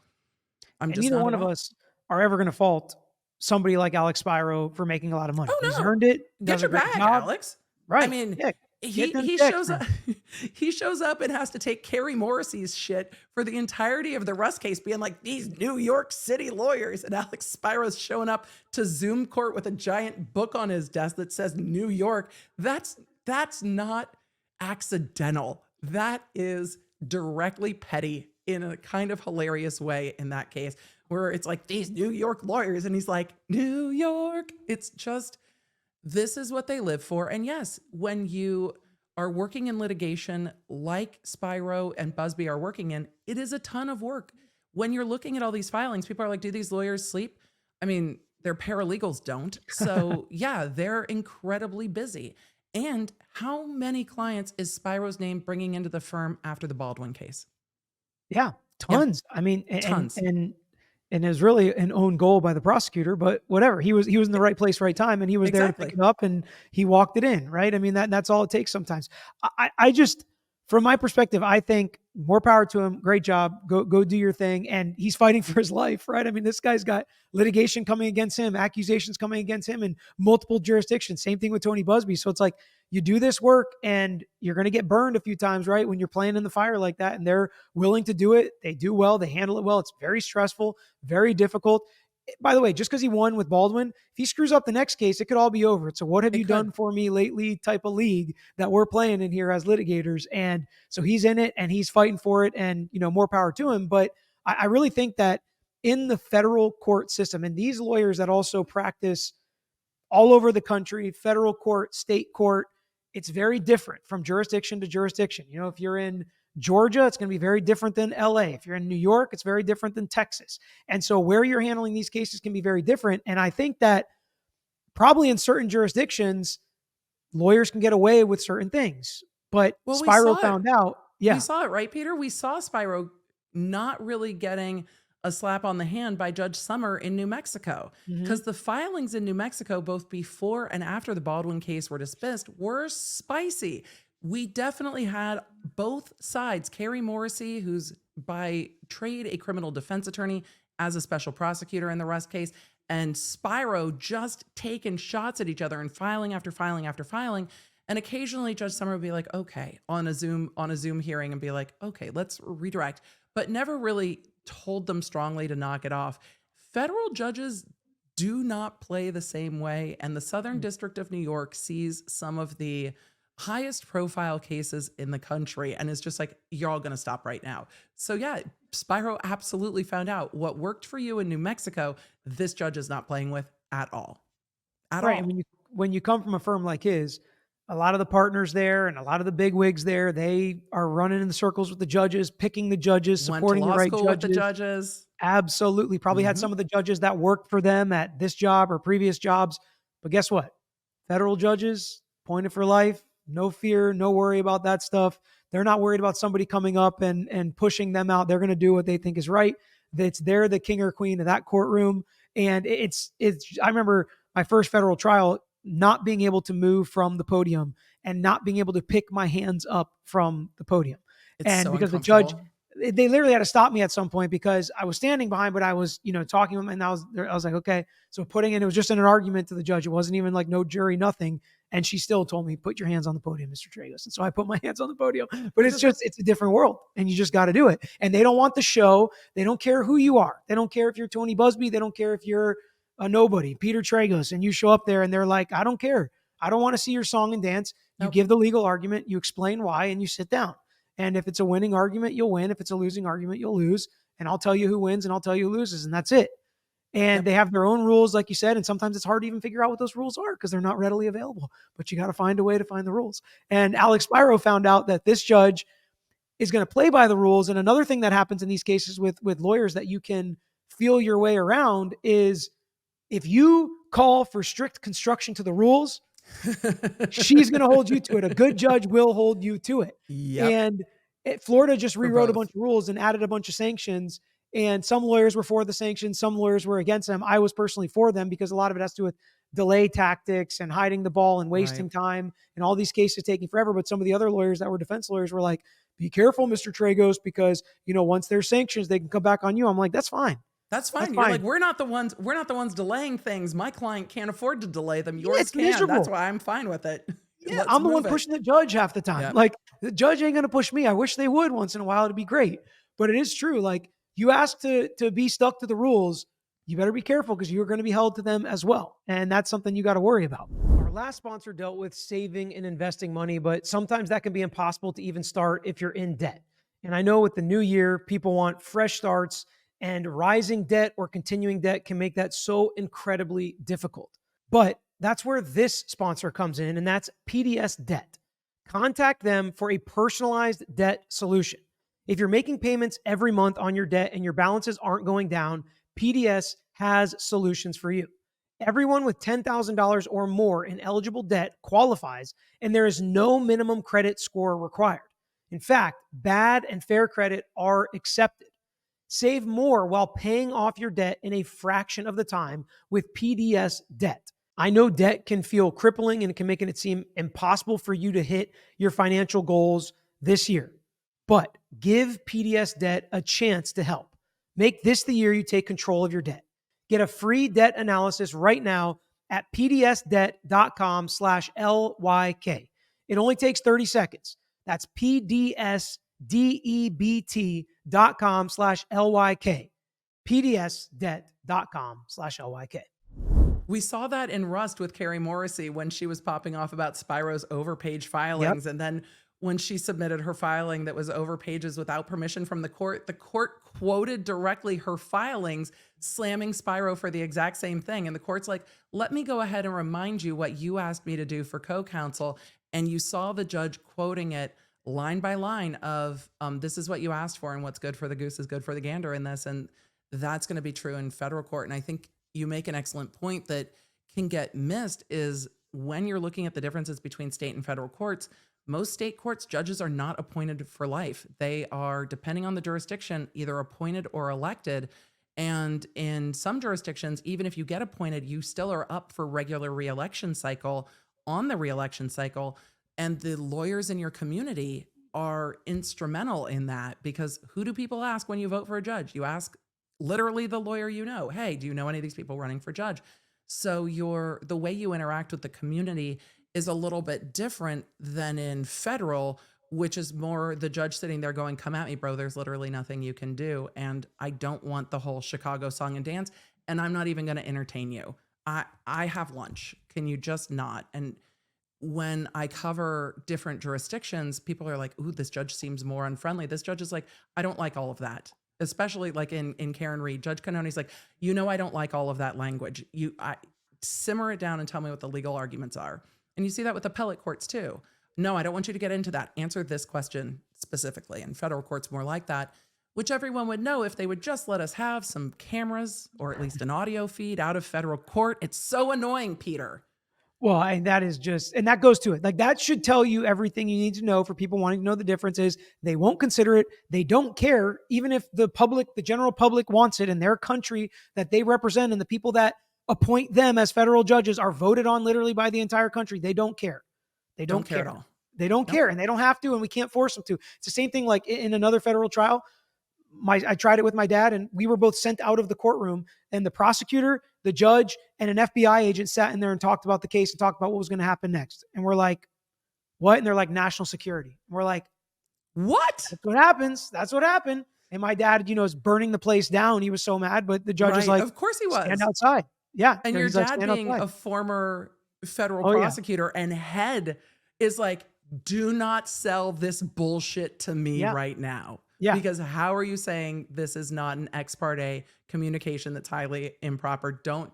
Neither one of us are ever going to fault somebody like Alex Spiro for making a lot of money. Oh, no. He's earned it. Get your bag, Alex. Right. I mean, he shows up. He shows up and has to take Carrie Morrissey's shit for the entirety of the Russ case, being like, these New York City lawyers, and Alex Spiro's showing up to Zoom court with a giant book on his desk that says New York. That's not accidental. That is directly petty in a kind of hilarious way in that case, where it's like, these New York lawyers, and he's like, New York. It's just, this is what they live for. And yes, when you are working in litigation like Spiro and Buzbee are working in, it is a ton of work. When you're looking at all these filings, people are like, do these lawyers sleep? I mean, their paralegals don't. So yeah, they're incredibly busy. And how many clients is Spiro's name bringing into the firm after the Baldwin case? Yeah, tons. Yeah. I mean, tons. And it was really an own goal by the prosecutor, but whatever. He was in the right place, right time, and he was there to pick it up, and he walked it in, right? I mean, that's all it takes sometimes. I just, from my perspective, I think more power to him. Great job. Go do your thing. And he's fighting for his life, right? I mean, this guy's got litigation coming against him, accusations coming against him in multiple jurisdictions. Same thing with Tony Buzbee. So it's like, you do this work and you're going to get burned a few times, right? When you're playing in the fire like that, and they're willing to do it. They do well. They handle it well. It's very stressful, very difficult. by the way, just because he won with Baldwin, if he screws up the next case, it could all be over. It's a what have It you could. done for me lately type of league that we're playing in here as litigators. And so he's in it and he's fighting for it, and, more power to him. But I really think that in the federal court system, and these lawyers that also practice all over the country, federal court, state court, it's very different from jurisdiction to jurisdiction. If you're in Georgia, it's going to be very different than LA. If you're in New York, it's very different than Texas. And so where you're handling these cases can be very different. And I think that probably in certain jurisdictions, lawyers can get away with certain things. But Well, Spiro found out. Yeah. We saw it, right, Peter? We saw Spiro not really getting a slap on the hand by Judge Summer in New Mexico, because the filings in New Mexico, both before and after the Baldwin case were dismissed, were spicy. We definitely had both sides. Carrie Morrissey, who's by trade a criminal defense attorney, as a special prosecutor in the Rust case, and Spiro just taking shots at each other and filing after filing after filing. And occasionally Judge Summer would be like, okay, on a Zoom hearing, and be like, okay, let's redirect, but never really told them strongly to knock it off. Federal judges do not play the same way. And the Southern District of New York sees some of the highest profile cases in the country and is just like, you're all going to stop right now. So yeah, Spiro absolutely found out what worked for you in New Mexico. This judge is not playing with at all. At all. And when you come from a firm like his, a lot of the partners there and a lot of the big wigs there, they are running in the circles with the judges, picking the judges, supporting the right judges. With the judges. Absolutely. Probably had some of the judges that worked for them at this job or previous jobs. But guess what? Federal judges, appointed for life, no fear, no worry about that stuff. They're not worried about somebody coming up and pushing them out. They're going to do what they think is right. They're the king or queen of that courtroom. And I remember my first federal trial, not being able to move from the podium and not being able to pick my hands up from the podium. And because the judge, they literally had to stop me at some point because I was standing behind, but I was, talking to him, and I was like, okay. So it was just in an argument to the judge. It wasn't even like no jury, nothing. And she still told me, put your hands on the podium, Mr. Tragos. And so I put my hands on the podium, but it's a different world, and you just got to do it. And they don't want the show. They don't care who you are. They don't care if you're Tony Buzbee. They don't care if you're a nobody, Peter Tragos, and you show up there and they're like, I don't care. I don't want to see your song and dance. You give the legal argument, you explain why, and you sit down. And if it's a winning argument, you'll win. If it's a losing argument, you'll lose. And I'll tell you who wins and I'll tell you who loses. And that's it. And they have their own rules, like you said. And sometimes it's hard to even figure out what those rules are because they're not readily available. But you got to find a way to find the rules. And Alex Spiro found out that this judge is going to play by the rules. And another thing that happens in these cases with lawyers that you can feel your way around is if you call for strict construction to the rules, she's going to hold you to it. A good judge will hold you to it. Yep. And Florida just rewrote a bunch of rules and added a bunch of sanctions. And some lawyers were for the sanctions. Some lawyers were against them. I was personally for them because a lot of it has to do with delay tactics and hiding the ball and wasting time and all these cases taking forever. But some of the other lawyers that were defense lawyers were like, be careful, Mr. Tragos, because, once there's sanctions, they can come back on you. I'm like, that's fine. That's fine. You're like, we're not the ones delaying things. My client can't afford to delay them. Yours can. Miserable. That's why I'm fine with it. Yeah, I'm the one pushing the judge half the time. Yep. Like, the judge ain't going to push me. I wish they would once in a while. It'd be great. But it is true. Like, you ask to be stuck to the rules, you better be careful because you're going to be held to them as well. And that's something you got to worry about. Our last sponsor dealt with saving and investing money, but sometimes that can be impossible to even start if you're in debt. And I know with the new year, people want fresh starts, and rising debt or continuing debt can make that so incredibly difficult. But that's where this sponsor comes in, and that's PDS Debt. Contact them for a personalized debt solution. If you're making payments every month on your debt and your balances aren't going down, PDS has solutions for you. Everyone with $10,000 or more in eligible debt qualifies, and there is no minimum credit score required. In fact, bad and fair credit are accepted. Save more while paying off your debt in a fraction of the time with PDS Debt. I know debt can feel crippling and it can make it seem impossible for you to hit your financial goals this year. But give PDS Debt a chance to help. Make this the year you take control of your debt. Get a free debt analysis right now at pdsdebt.com/LYK. It only takes 30 seconds. That's PDSDEBT.com/LYK. pdsdebt.com/LYK. We saw that in Rust with Carrie Morrissey when she was popping off about Spiro's overpage Yep. filings. And then when she submitted her filing that was over pages without permission from the court quoted directly her filings, slamming Spiro for the exact same thing. And the court's like, let me go ahead and remind you what you asked me to do for co-counsel. And you saw the judge quoting it line by line of, this is what you asked for, and what's good for the goose is good for the gander in this. And that's going to be true in federal court. And I think you make an excellent point that can get missed is when you're looking at the differences between state and federal courts. Most state courts, judges are not appointed for life. They are, depending on the jurisdiction, either appointed or elected. And in some jurisdictions, even if you get appointed, you still are up for regular reelection cycle on the reelection cycle. And the lawyers in your community are instrumental in that, because who do people ask when you vote for a judge? You ask literally the lawyer you know. Hey, do you know any of these people running for judge? So the way you interact with the community is a little bit different than in federal, which is more the judge sitting there going, come at me, bro. There's literally nothing you can do. And I don't want the whole Chicago song and dance. And I'm not even going to entertain you. I have lunch. Can you just not? And when I cover different jurisdictions, people are like, ooh, this judge seems more unfriendly. This judge is like, I don't like all of that. Especially like in Karen Reed, Judge Canoni's like, I don't like all of that language. Simmer it down and tell me what the legal arguments are. And you see that with appellate courts too. No, I don't want you to get into that. Answer this question specifically. And federal courts more like that, which everyone would know if they would just let us have some cameras or at least an audio feed out of federal court. It's so annoying, Peter. Well, and that goes to it. Like, that should tell you everything you need to know for people wanting to know the differences. They won't consider it. They don't care. Even if the general public wants it in their country that they represent, and the people that appoint them as federal judges are voted on literally by the entire country. They don't care. They don't care at all. They don't care, and they don't have to, and we can't force them to. It's the same thing like in another federal trial. I tried it with my dad, and we were both sent out of the courtroom, and the prosecutor, the judge, and an FBI agent sat in there and talked about the case and talked about what was going to happen next. And we're like, what? And they're like, national security. And we're like, what? That's what happens. That's what happened. And my dad, is burning the place down. He was so mad, but the judge is like, of course he was. Stand outside. Yeah. And your dad being a former federal prosecutor and head is like, do not sell this bullshit to me right now. Yeah. Because how are you saying this is not an ex parte communication that's highly improper? Don't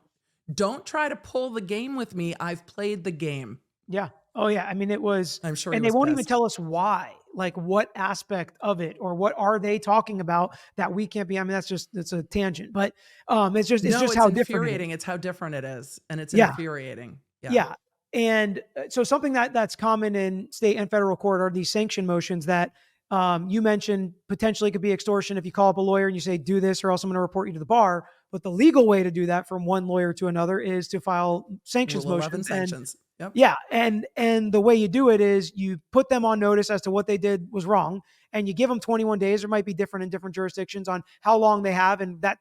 try to pull the game with me. I've played the game. Yeah. Oh yeah. I mean, it was, I'm sure. And they won't even tell us why, like what aspect of it, or what are they talking about that we can't be. I mean, it's a tangent, but it's just how infuriating. It's how different it is. And it's infuriating. Yeah. And so something that's common in state and federal court are these sanction motions that you mentioned potentially could be extortion if you call up a lawyer and you say, do this or else I'm going to report you to the bar. But the legal way to do that from one lawyer to another is to file sanctions motions. Sanctions. Yep. Yeah. And the way you do it is you put them on notice as to what they did was wrong, and you give them 21 days. It might be different in different jurisdictions on how long they have. And that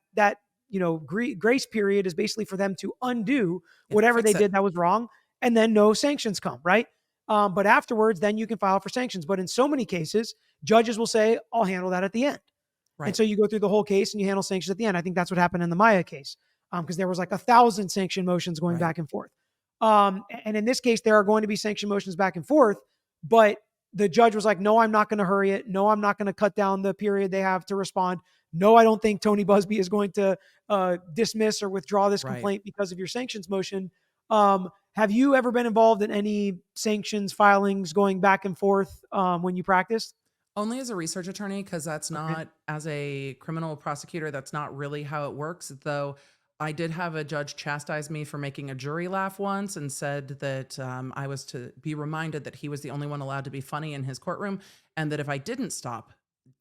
grace period is basically for them to undo whatever they did that was wrong. And then no sanctions come, right? But afterwards, then you can file for sanctions. But in so many cases, judges will say, I'll handle that at the end. Right. And so you go through the whole case and you handle sanctions at the end. I think that's what happened in the Maya case, because there was like 1,000 sanction motions going back and forth. And in this case, there are going to be sanction motions back and forth, but the judge was like, no, I'm not going to hurry it. No, I'm not going to cut down the period they have to respond. No, I don't think Tony Buzbee is going to dismiss or withdraw this complaint because of your sanctions motion. Have you ever been involved in any sanctions filings going back and forth when you practiced? Only as a research attorney, because that's not, as a criminal prosecutor, that's not really how it works. Though I did have a judge chastise me for making a jury laugh once and said that I was to be reminded that he was the only one allowed to be funny in his courtroom, and that if I didn't stop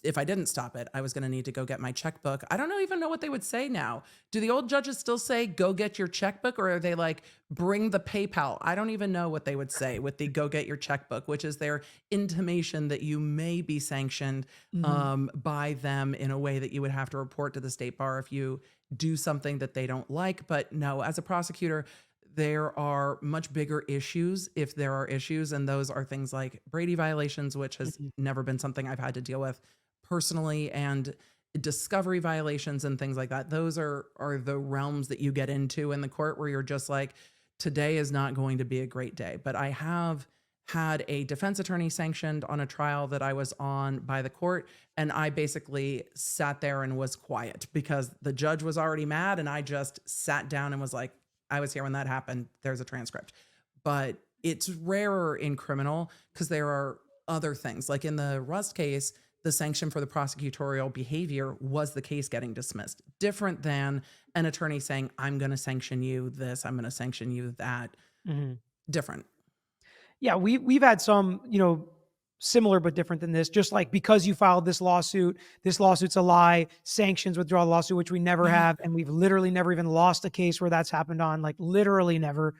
it, I was going to need to go get my checkbook. I don't even know what they would say now. Do the old judges still say, go get your checkbook? Or are they like, bring the PayPal? I don't even know what they would say with the go get your checkbook, which is their intimation that you may be sanctioned by them in a way that you would have to report to the state bar if you do something that they don't like. But no, as a prosecutor, there are much bigger issues if there are issues. And those are things like Brady violations, which has never been something I've had to deal with personally. And discovery violations and things like that. Those are the realms that you get into in the court where you're just like, today is not going to be a great day. But I have had a defense attorney sanctioned on a trial that I was on by the court, and I basically sat there and was quiet because the judge was already mad, and I just sat down and was like, I was here when that happened. There's a transcript. But it's rarer in criminal because there are other things. Like in the Rust case, the sanction for the prosecutorial behavior was the case getting dismissed. Different than an attorney saying, I'm going to sanction you this, I'm going to sanction you that. Mhm. Different. Yeah, we've had some, similar but different than this. Just like because you filed this lawsuit's a lie. Sanctions, withdraw the lawsuit, which we never have, and we've literally never even lost a case where that's happened on. Like literally never.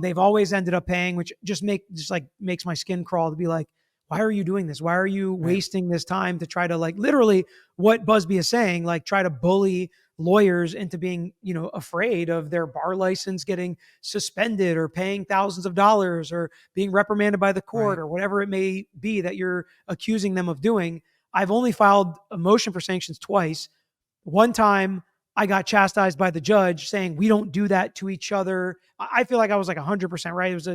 They've always ended up paying, which just makes my skin crawl to be like, why are you doing this? Why are you wasting this time to try to, like, literally what Buzbee is saying, like try to bully lawyers into being, afraid of their bar license getting suspended or paying thousands of dollars or being reprimanded by the court or whatever it may be that you're accusing them of doing. I've only filed a motion for sanctions twice. One time I got chastised by the judge saying, we don't do that to each other. I feel like I was like 100% right. It was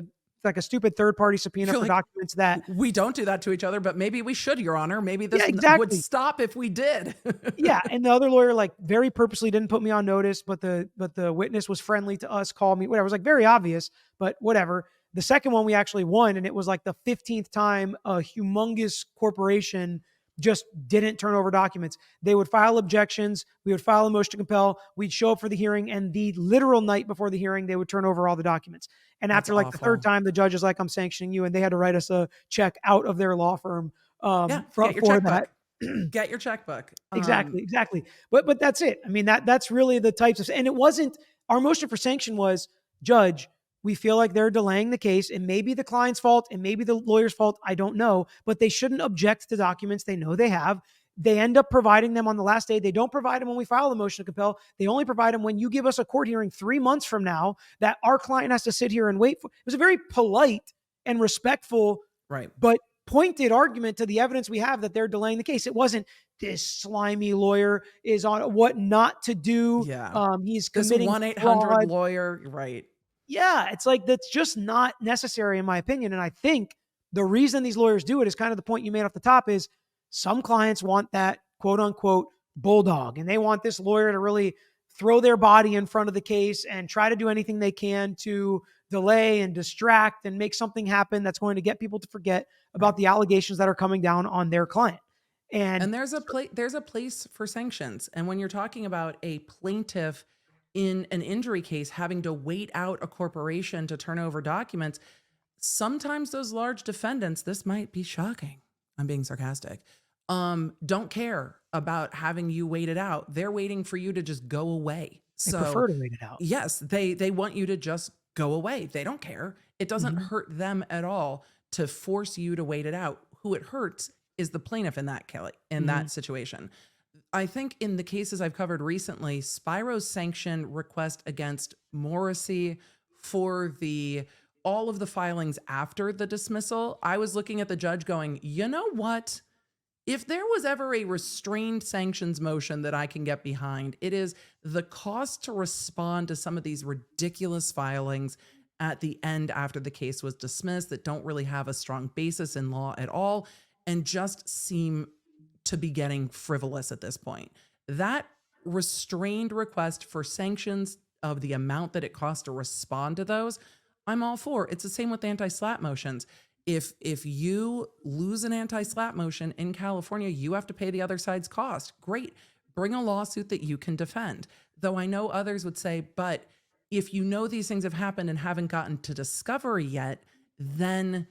like a stupid third-party subpoena for documents that we don't do that to each other, but maybe we should, Your Honor. Maybe this would stop if we did. Yeah, and the other lawyer like very purposely didn't put me on notice, but the witness was friendly to us, called me, whatever. It was like very obvious, but whatever. The second one we actually won, and it was like the 15th time a humongous corporation just didn't turn over documents. They would file objections. We would file a motion to compel. We'd show up for the hearing, and the literal night before the hearing, they would turn over all the documents. And after like the third time, the judge is like, I'm sanctioning you. And they had to write us a check out of their law firm for that. Get your checkbook. Exactly. But that's it. I mean, that's really the types of, and it wasn't, our motion for sanction was, Judge, we feel like they're delaying the case. It may be the client's fault. It may be the lawyer's fault. I don't know, but they shouldn't object to documents they know they have. They end up providing them on the last day. They don't provide them when we file the motion to compel. They only provide them when you give us a court hearing 3 months from now that our client has to sit here and wait for. It was a very polite and respectful, but pointed argument to the evidence we have that they're delaying the case. It wasn't this slimy lawyer is on what not to do. Yeah. He's committing 1-800 fraud. lawyer. Right. Yeah. It's like, that's just not necessary in my opinion. And I think the reason these lawyers do it is kind of the point you made off the top is some clients want that quote unquote bulldog, and they want this lawyer to really throw their body in front of the case and try to do anything they can to delay and distract and make something happen that's going to get people to forget about the allegations that are coming down on their client. And there's a place for sanctions. And when you're talking about a plaintiff in an injury case having to wait out a corporation to turn over documents, sometimes those large defendants, this might be shocking, I'm being sarcastic, don't care about having you wait it out. They're waiting for you to just go away. They prefer to wait it out. Yes, they want you to just go away. They don't care. It doesn't hurt them at all to force you to wait it out. Who it hurts is the plaintiff in that situation. I think in the cases I've covered recently, Spiro's sanction request against Morrissey for all of the filings after the dismissal, I was looking at the judge going, you know what? If there was ever a restrained sanctions motion that I can get behind, it is the cost to respond to some of these ridiculous filings at the end after the case was dismissed that don't really have a strong basis in law at all and just seem to be getting frivolous at this point. That restrained request for sanctions of the amount that it costs to respond to those, I'm all for. It's the same with anti-SLAPP motions. If you lose an anti-SLAPP motion in California, you have to pay the other side's cost. Great. Bring a lawsuit that you can defend. Though I know others would say, but if you know these things have happened and haven't gotten to discovery yet, then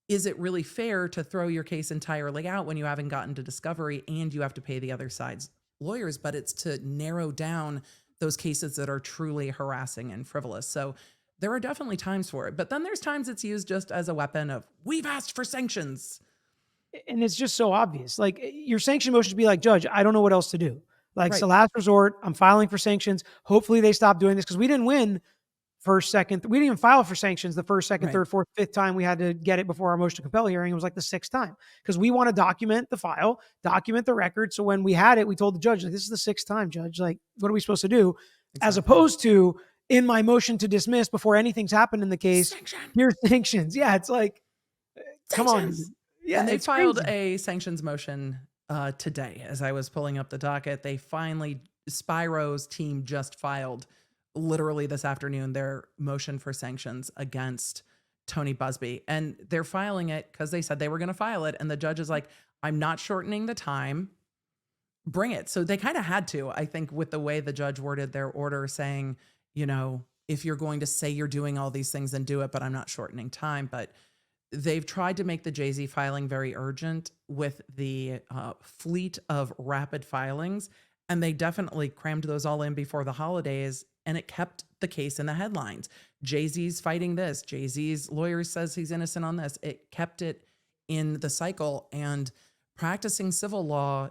is it really fair to throw your case entirely out when you haven't gotten to discovery and you have to pay the other side's lawyers? But it's to narrow down those cases that are truly harassing and frivolous. So there are definitely times for it, but then there's times it's used just as a weapon of, we've asked for sanctions. And it's just so obvious. Like, your sanction motion should be like, Judge, I don't know what else to do. Like, it's the last resort. I'm filing for sanctions. Hopefully they stop doing this because we didn't win first, second. We didn't even file for sanctions the first, second, Right. third, fourth, fifth time we had to get it before our motion to compel hearing. It was like the sixth time because we want to document the file, document the record. So when we had it, we told the judge, like, this is the sixth time, judge. Like, what are we supposed to do? As Exactly. opposed to in my motion to dismiss before anything's happened in the case, Sanction. here's sanctions. Yeah, it's like, come on. Sanctions. Yeah, And they it's filed crazy. a sanctions motion today as I was pulling up the docket. They finally, Spiro's team just filed literally this afternoon their motion for sanctions against Tony Buzbee. And they're filing it because they said they were going to file it. And the judge is like, I'm not shortening the time. Bring it. So they kind of had to, I think, with the way the judge worded their order saying, you know, if you're going to say you're doing all these things, then do it, but I'm not shortening time. But they've tried to make the Jay-Z filing very urgent with the fleet of rapid filings, and they definitely crammed those all in before the holidays, and it kept the case in the headlines. Jay-Z's fighting this. Jay-Z's lawyer says he's innocent on this. It kept it in the cycle, and practicing civil law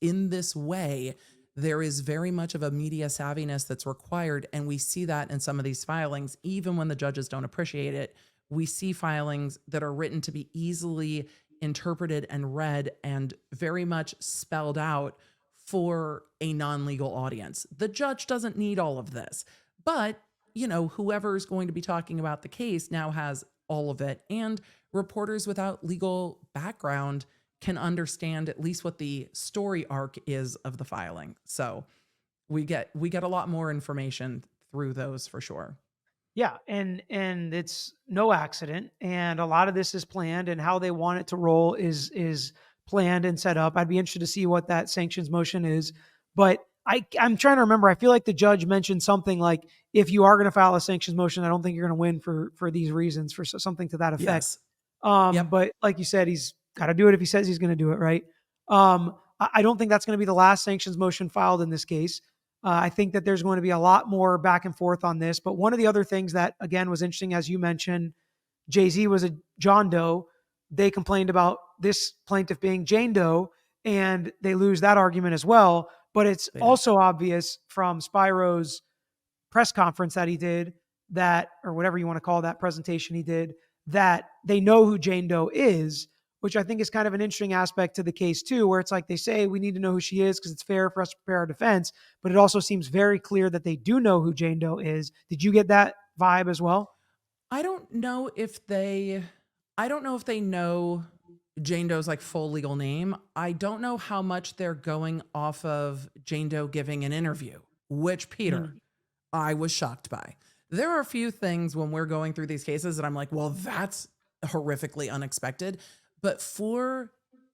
in this way, there is very much of a media savviness that's required, and we see that in some of these filings, even when the judges don't appreciate it. We see filings that are written to be easily interpreted and read and very much spelled out for a non-legal audience. The judge doesn't need all of this, but you know, whoever's going to be talking about the case now has all of it, and reporters without legal background can understand at least what the story arc is of the filing. So we get a lot more information through those for sure. Yeah, and it's no accident, and a lot of this is planned, and how they want it to roll is planned and set up. I'd be interested to see what that sanctions motion is, but I'm trying to remember. I feel like the judge mentioned something like, if you are going to file a sanctions motion, I don't think you're going to win for these reasons, for something to that effect. Yes. Yep. But like you said, he's got to do it if he says he's going to do it, right? I don't think that's going to be the last sanctions motion filed in this case. I think that there's going to be a lot more back and forth on this. But one of the other things that, again, was interesting, as you mentioned, Jay-Z was a John Doe. They complained about this plaintiff being Jane Doe, and they lose that argument as well. But it's also obvious from Spiro's press conference that he did, that, or whatever you want to call that presentation he did, that they know who Jane Doe is, which I think is kind of an interesting aspect to the case too, where it's like they say we need to know who she is because it's fair for us to prepare our defense, but it also seems very clear that they do know who Jane Doe is. Did you get that vibe as well? I don't know if they know Jane Doe's like full legal name. I don't know how much they're going off of Jane Doe giving an interview, which, Peter, I was shocked by. There are a few things when we're going through these cases that I'm like, well, that's horrifically unexpected. But for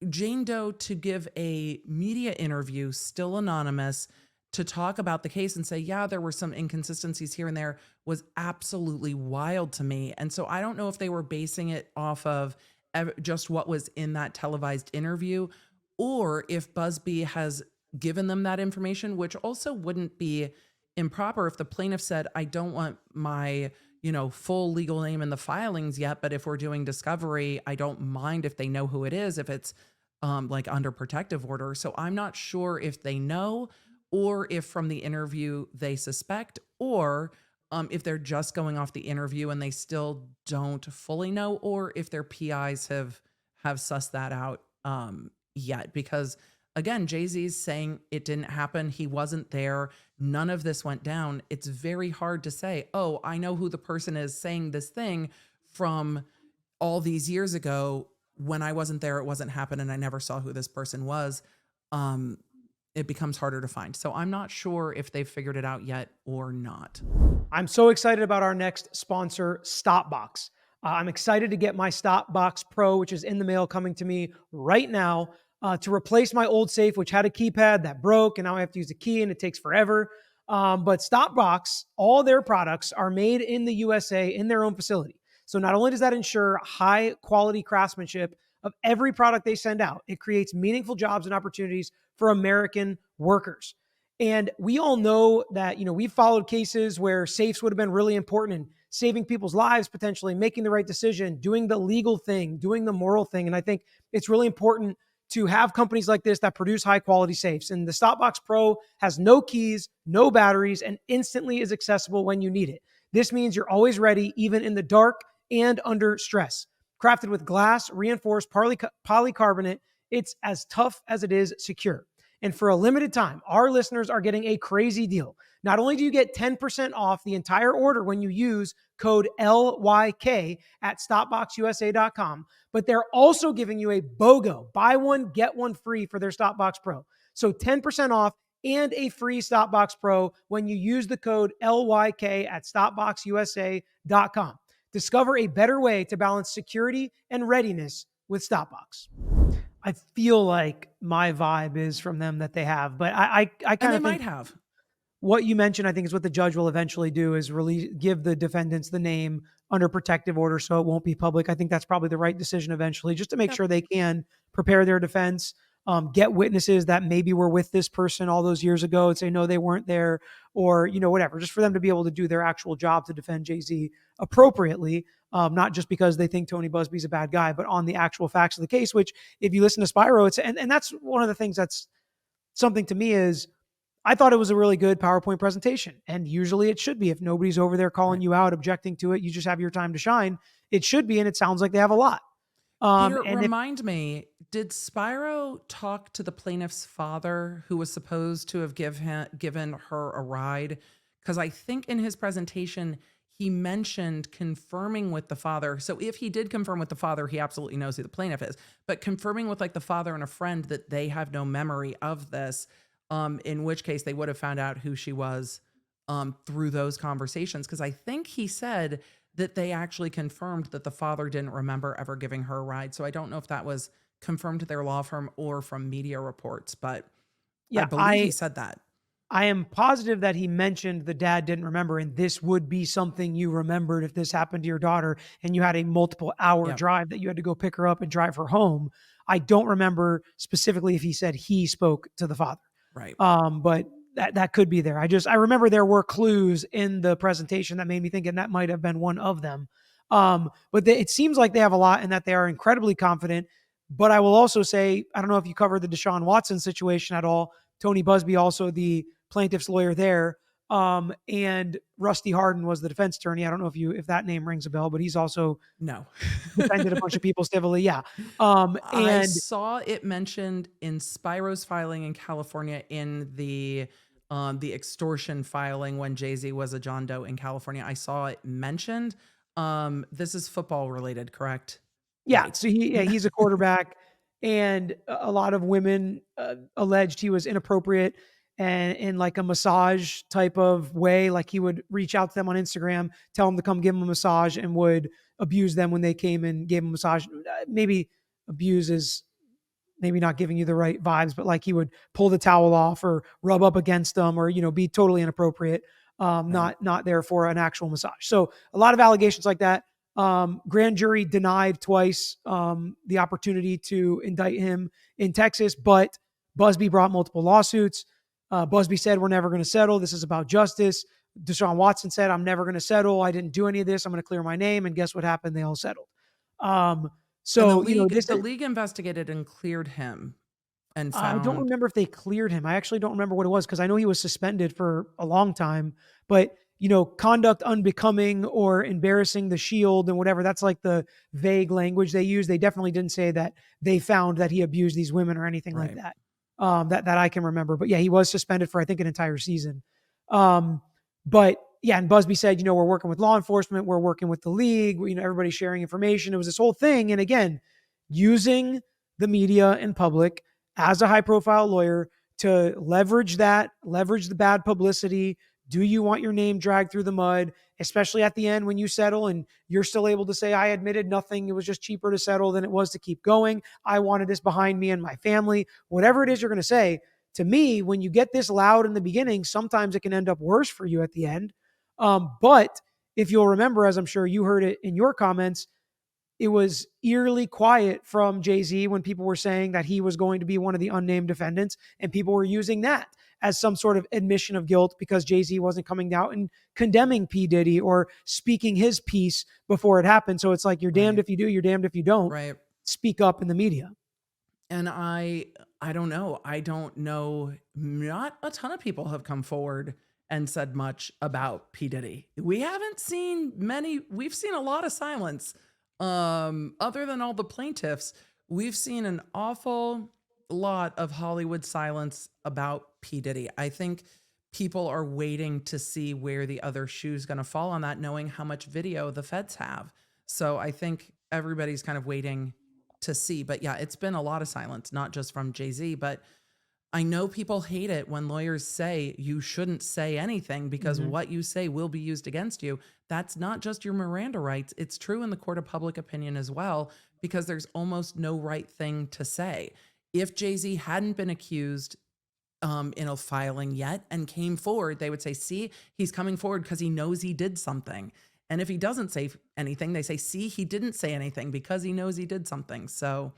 Jane Doe to give a media interview, still anonymous, to talk about the case and say, yeah, there were some inconsistencies here and there, was absolutely wild to me. And so I don't know if they were basing it off of just what was in that televised interview, or if Buzbee has given them that information, which also wouldn't be improper if the plaintiff said, I don't want my full legal name in the filings yet, but if we're doing discovery, I don't mind if they know who it is, if it's like under protective order. So I'm not sure if they know, or if from the interview they suspect, or if they're just going off the interview and they still don't fully know, or if their PIs have sussed that out yet. Because again, Jay-Z's saying it didn't happen. He wasn't there. None of this went down. It's very hard to say, oh, I know who the person is saying this thing from all these years ago. When I wasn't there, it wasn't happening, and I never saw who this person was. It becomes harder to find. So I'm not sure if they've figured it out yet or not. I'm so excited about our next sponsor, StopBox. I'm excited to get my StopBox Pro, which is in the mail coming to me right now, to replace my old safe, which had a keypad that broke, and now I have to use a key and it takes forever. But StopBox, all their products are made in the USA in their own facility. So not only does that ensure high quality craftsmanship of every product they send out, it creates meaningful jobs and opportunities for American workers. And we all know that, we've followed cases where safes would have been really important in saving people's lives, potentially making the right decision, doing the legal thing, doing the moral thing. And I think it's really important to have companies like this that produce high quality safes. And the StopBox Pro has no keys, no batteries, and instantly is accessible when you need it. This means you're always ready, even in the dark and under stress. Crafted with glass reinforced polycarbonate, it's as tough as it is secure. And for a limited time, our listeners are getting a crazy deal. Not only do you get 10% off the entire order when you use code LYK at StopBoxUSA.com, but they're also giving you a BOGO, buy one, get one free for their StopBox Pro. So 10% off and a free StopBox Pro when you use the code LYK at StopBoxUSA.com. Discover a better way to balance security and readiness with StopBox. I feel like my vibe is from them that they have, but I kind of might have. What you mentioned, I think, is what the judge will eventually do is give the defendants the name under protective order so it won't be public. I think that's probably the right decision eventually, just to make sure they can prepare their defense, get witnesses that maybe were with this person all those years ago and say, no, they weren't there, or, whatever, just for them to be able to do their actual job to defend Jay-Z appropriately, not just because they think Tony Buzbee's a bad guy, but on the actual facts of the case, which if you listen to Spiro, and that's one of the things that's something to me is, I thought it was a really good PowerPoint presentation. And usually it should be. If nobody's over there calling you out, objecting to it, you just have your time to shine. It should be. And it sounds like they have a lot. Peter, remind me, did Spiro talk to the plaintiff's father who was supposed to have given her a ride? Because I think in his presentation, he mentioned confirming with the father. So if he did confirm with the father, he absolutely knows who the plaintiff is. But confirming with like the father and a friend that they have no memory of this, in which case they would have found out who she was through those conversations. Because I think he said that they actually confirmed that the father didn't remember ever giving her a ride. So I don't know if that was confirmed to their law firm or from media reports, but yeah, I believe he said that. I am positive that he mentioned the dad didn't remember, and this would be something you remembered if this happened to your daughter and you had a multiple hour drive that you had to go pick her up and drive her home. I don't remember specifically if he said he spoke to the father. Right. But that could be there. I remember there were clues in the presentation that made me think, and that might have been one of them. But it seems like they have a lot and that they are incredibly confident. But I will also say, I don't know if you covered the Deshaun Watson situation at all. Tony Buzbee, also the plaintiff's lawyer there. And Rusty Hardin was the defense attorney. I don't know if that name rings a bell, but he's also defended a bunch of people civilly. Yeah. And I saw it mentioned in Spiro's filing in California in the extortion filing when Jay-Z was a John Doe in California. I saw it mentioned. This is football related, correct? Yeah. Right. So he's a quarterback, and a lot of women alleged he was inappropriate and in like a massage type of way. Like he would reach out to them on Instagram, tell them to come give him a massage, and would abuse them when they came and gave him a massage. Maybe abuse is maybe not giving you the right vibes, but like he would pull the towel off or rub up against them or, be totally inappropriate. Not there for an actual massage. So a lot of allegations like that. Grand jury denied twice the opportunity to indict him in Texas, but Buzbee brought multiple lawsuits. Buzbee said, we're never going to settle. This is about justice. Deshaun Watson said, I'm never going to settle. I didn't do any of this. I'm going to clear my name. And guess what happened? They all settled. So, the league investigated and cleared him and found... I don't remember if they cleared him. I actually don't remember what it was because I know he was suspended for a long time, but conduct unbecoming or embarrassing the shield and whatever, that's like the vague language they use. They definitely didn't say that they found that he abused these women or anything like that. That I can remember. But yeah, he was suspended for, I think, an entire season. But yeah, and Buzbee said, we're working with law enforcement, we're working with the league, everybody's sharing information. It was this whole thing. And again, using the media and public as a high profile lawyer to leverage the bad publicity. Do you want your name dragged through the mud, especially at the end when you settle and you're still able to say, I admitted nothing. It was just cheaper to settle than it was to keep going. I wanted this behind me and my family. Whatever it is you're going to say, to me, when you get this loud in the beginning, sometimes it can end up worse for you at the end. But if you'll remember, as I'm sure you heard it in your comments, it was eerily quiet from Jay-Z when people were saying that he was going to be one of the unnamed defendants, and people were using that as some sort of admission of guilt because Jay-Z wasn't coming out and condemning P. Diddy or speaking his piece before it happened. So it's like, you're damned if you do, you're damned if you don't. Right. Speak up in the media. And I don't know. I don't know. Not a ton of people have come forward and said much about P. Diddy. We haven't seen many, we've seen a lot of silence. Other than all the plaintiffs, we've seen an awful lot of Hollywood silence about P. Diddy. I think people are waiting to see where the other shoe's going to fall on that, knowing how much video the feds have. So I think everybody's kind of waiting to see. But yeah, it's been a lot of silence, not just from Jay-Z, but I know people hate it when lawyers say you shouldn't say anything because Mhm. what you say will be used against you. That's not just your Miranda rights. It's true in the court of public opinion as well, because there's almost no right thing to say. If Jay-Z hadn't been accused in a filing yet and came forward, they would say, see, he's coming forward because he knows he did something. And if he doesn't say anything, they say, see, he didn't say anything because he knows he did something. So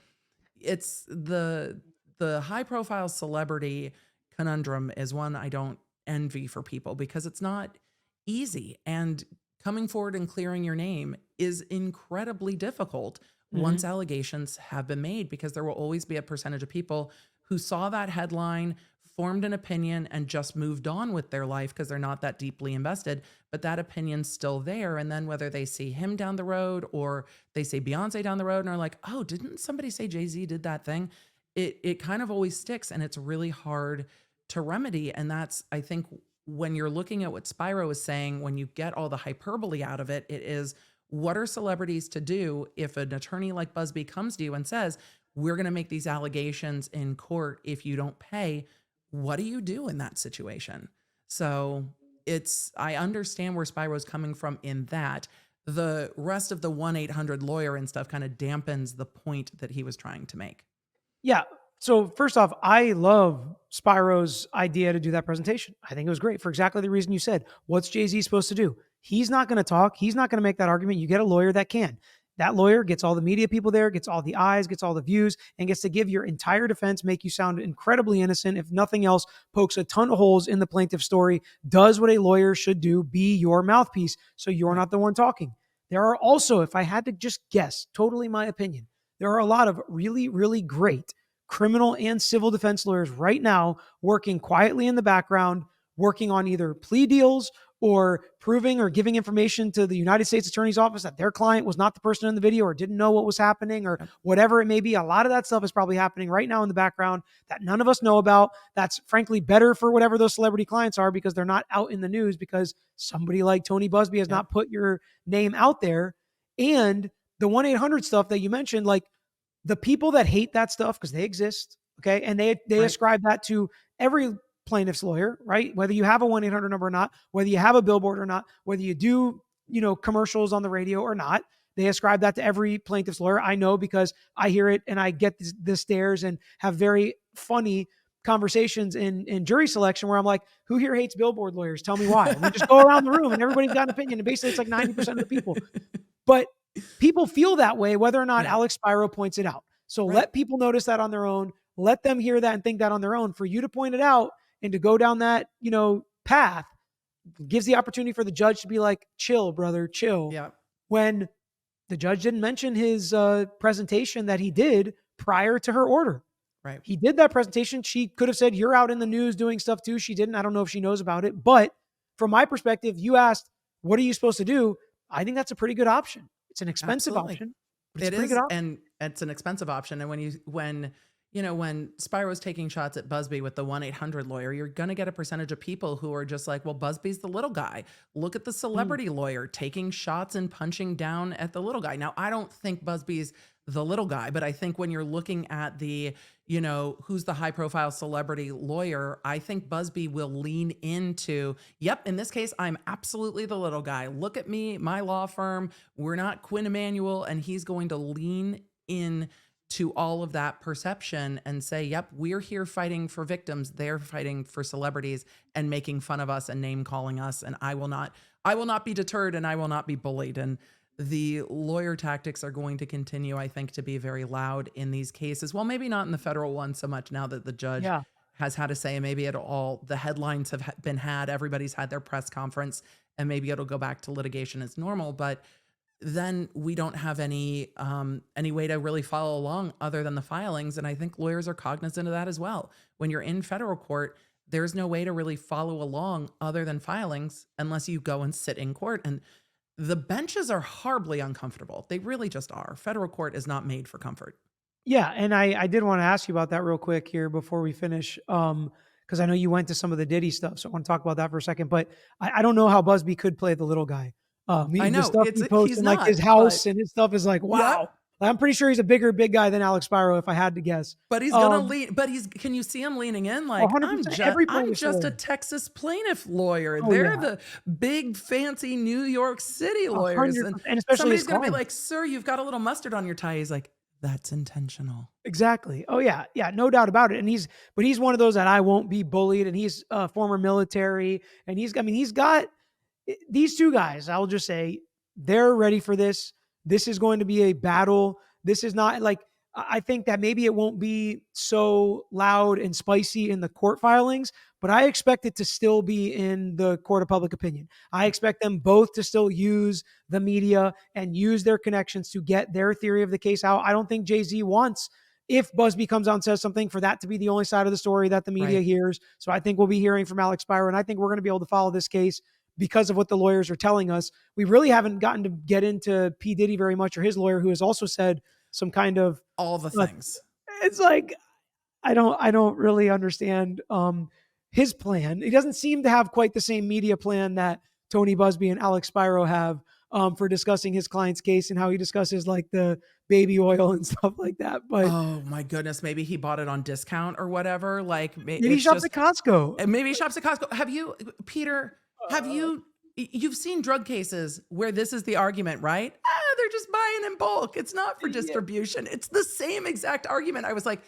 it's the high profile celebrity conundrum is one I don't envy for people because it's not easy. And coming forward and clearing your name is incredibly difficult once Mhm. allegations have been made, because there will always be a percentage of people who saw that headline, formed an opinion, and just moved on with their life because they're not that deeply invested. But that opinion's still there. And then whether they see him down the road or they say Beyonce down the road and are like, oh, didn't somebody say Jay-Z did that thing? It kind of always sticks, and it's really hard to remedy. And that's, I think, when you're looking at what Spiro is saying, when you get all the hyperbole out of it, it is, what are celebrities to do if an attorney like Buzbee comes to you and says, we're going to make these allegations in court if you don't pay? What do you do in that situation? So it's, I understand where Spiro's coming from in that. The rest of the 1-800 lawyer and stuff kind of dampens the point that he was trying to make. Yeah. So first off, I love Spiro's idea to do that presentation. I think it was great for exactly the reason you said. What's Jay-Z supposed to do? He's not going to talk. He's not going to make that argument. You get a lawyer that can. That lawyer gets all the media people there, gets all the eyes, gets all the views, and gets to give your entire defense, make you sound incredibly innocent. If nothing else, pokes a ton of holes in the plaintiff's story, does what a lawyer should do, be your mouthpiece, so you're Right. not the one talking. There are also, if I had to just guess, totally my opinion, there are a lot of really, really great criminal and civil defense lawyers right now working quietly in the background, working on either plea deals or proving or giving information to the United States Attorney's Office that their client was not the person in the video or didn't know what was happening or Yep. whatever it may be. A lot of that stuff is probably happening right now in the background that none of us know about. That's frankly better for whatever those celebrity clients are because they're not out in the news because somebody like Tony Buzbee has Yep. not put your name out there. And the 1-800 stuff that you mentioned, like the people that hate that stuff because they exist, okay, and they Right. ascribe that to every plaintiff's lawyer, right? Whether you have a 1-800 number or not, whether you have a billboard or not, whether you do, commercials on the radio or not, they ascribe that to every plaintiff's lawyer. I know because I hear it and I get the stares and have very funny conversations in jury selection where I'm like, who here hates billboard lawyers? Tell me why. And we just go around the room and everybody's got an opinion. And basically it's like 90% of the people. But people feel that way whether or not Yeah. Alex Spiro points it out. So Right. let people notice that on their own. Let them hear that and think that on their own. For you to point it out and to go down that, path gives the opportunity for the judge to be like, chill, brother, chill. Yeah. When the judge didn't mention his presentation that he did prior to her order. Right. He did that presentation. She could have said, you're out in the news doing stuff too. She didn't. I don't know if she knows about it. But from my perspective, you asked, what are you supposed to do? I think that's a pretty good option. It's an expensive Absolutely. option, but it's a It pretty good is, option. and it's an expensive option. And when Spiro's taking shots at Buzbee with the 1-800 lawyer, you're going to get a percentage of people who are just like, well, Buzbee's the little guy. Look at the Mm. celebrity lawyer taking shots and punching down at the little guy. Now, I don't think Buzbee's the little guy, but I think when you're looking at who's the high profile celebrity lawyer, I think Buzbee will lean into, yep, in this case, I'm absolutely the little guy. Look at me, my law firm. We're not Quinn Emanuel. And he's going to lean in to all of that perception and say, yep, we're here fighting for victims. They're fighting for celebrities and making fun of us and name calling us. And I will not be deterred and I will not be bullied. And the lawyer tactics are going to continue, I think, to be very loud in these cases. Well, maybe not in the federal one so much now that the judge Yeah. has had a say. Maybe the headlines have been had, everybody's had their press conference, and maybe it'll go back to litigation as normal. But then we don't have any way to really follow along other than the filings. And I think lawyers are cognizant of that as well. When you're in federal court, there's no way to really follow along other than filings unless you go and sit in court. And the benches are horribly uncomfortable. They really just are. Federal court is not made for comfort. Yeah, and I did want to ask you about that real quick here before we finish, because I know you went to some of the Diddy stuff, so I want to talk about that for a second. But I don't know how Buzbee could play the little guy. I The know stuff he posts he's in like not, his but house and his stuff is like, yep. wow. I'm pretty sure he's a bigger big guy than Alex Spiro, if I had to guess. But he's gonna lean. But can you see him leaning in? Like, 100%. Every I'm plaintiff's just a lawyer. Texas plaintiff lawyer. Oh They're yeah, the big fancy New York City lawyers, 100%, and and especially his somebody's gonna be client. like, "Sir, you've got a little mustard on your tie." He's like, "That's intentional." Exactly. Oh yeah, yeah, no doubt about it. And he's one of those that I won't be bullied. And he's former military, and he's got these two guys. I'll just say they're ready for this. This is going to be a battle. This is not like I think that maybe it won't be so loud and spicy in the court filings, but I expect it to still be in the court of public opinion. I expect them both to still use the media and use their connections to get their theory of the case out. I don't think Jay-Z wants, if Buzbee comes out and says something, for that to be the only side of the story that the media Right. hears. So I think we'll be hearing from Alex Spiro, and I think we're going to be able to follow this case because of what the lawyers are telling us. We really haven't gotten to get into P. Diddy very much, or his lawyer, who has also said some kind of All the things. it's like I don't really understand his plan. He doesn't seem to have quite the same media plan that Tony Buzbee and Alex Spiro have for discussing his client's case and how he discusses like the baby oil and stuff like that. But Oh my goodness, maybe he bought it on discount or whatever. Like maybe he it's shops just, at Costco. and maybe he shops at Costco. Have you, Peter? Have you've seen drug cases where this is the argument, right? They're just buying in bulk. It's not for Yeah. distribution. It's the same exact argument. I was like,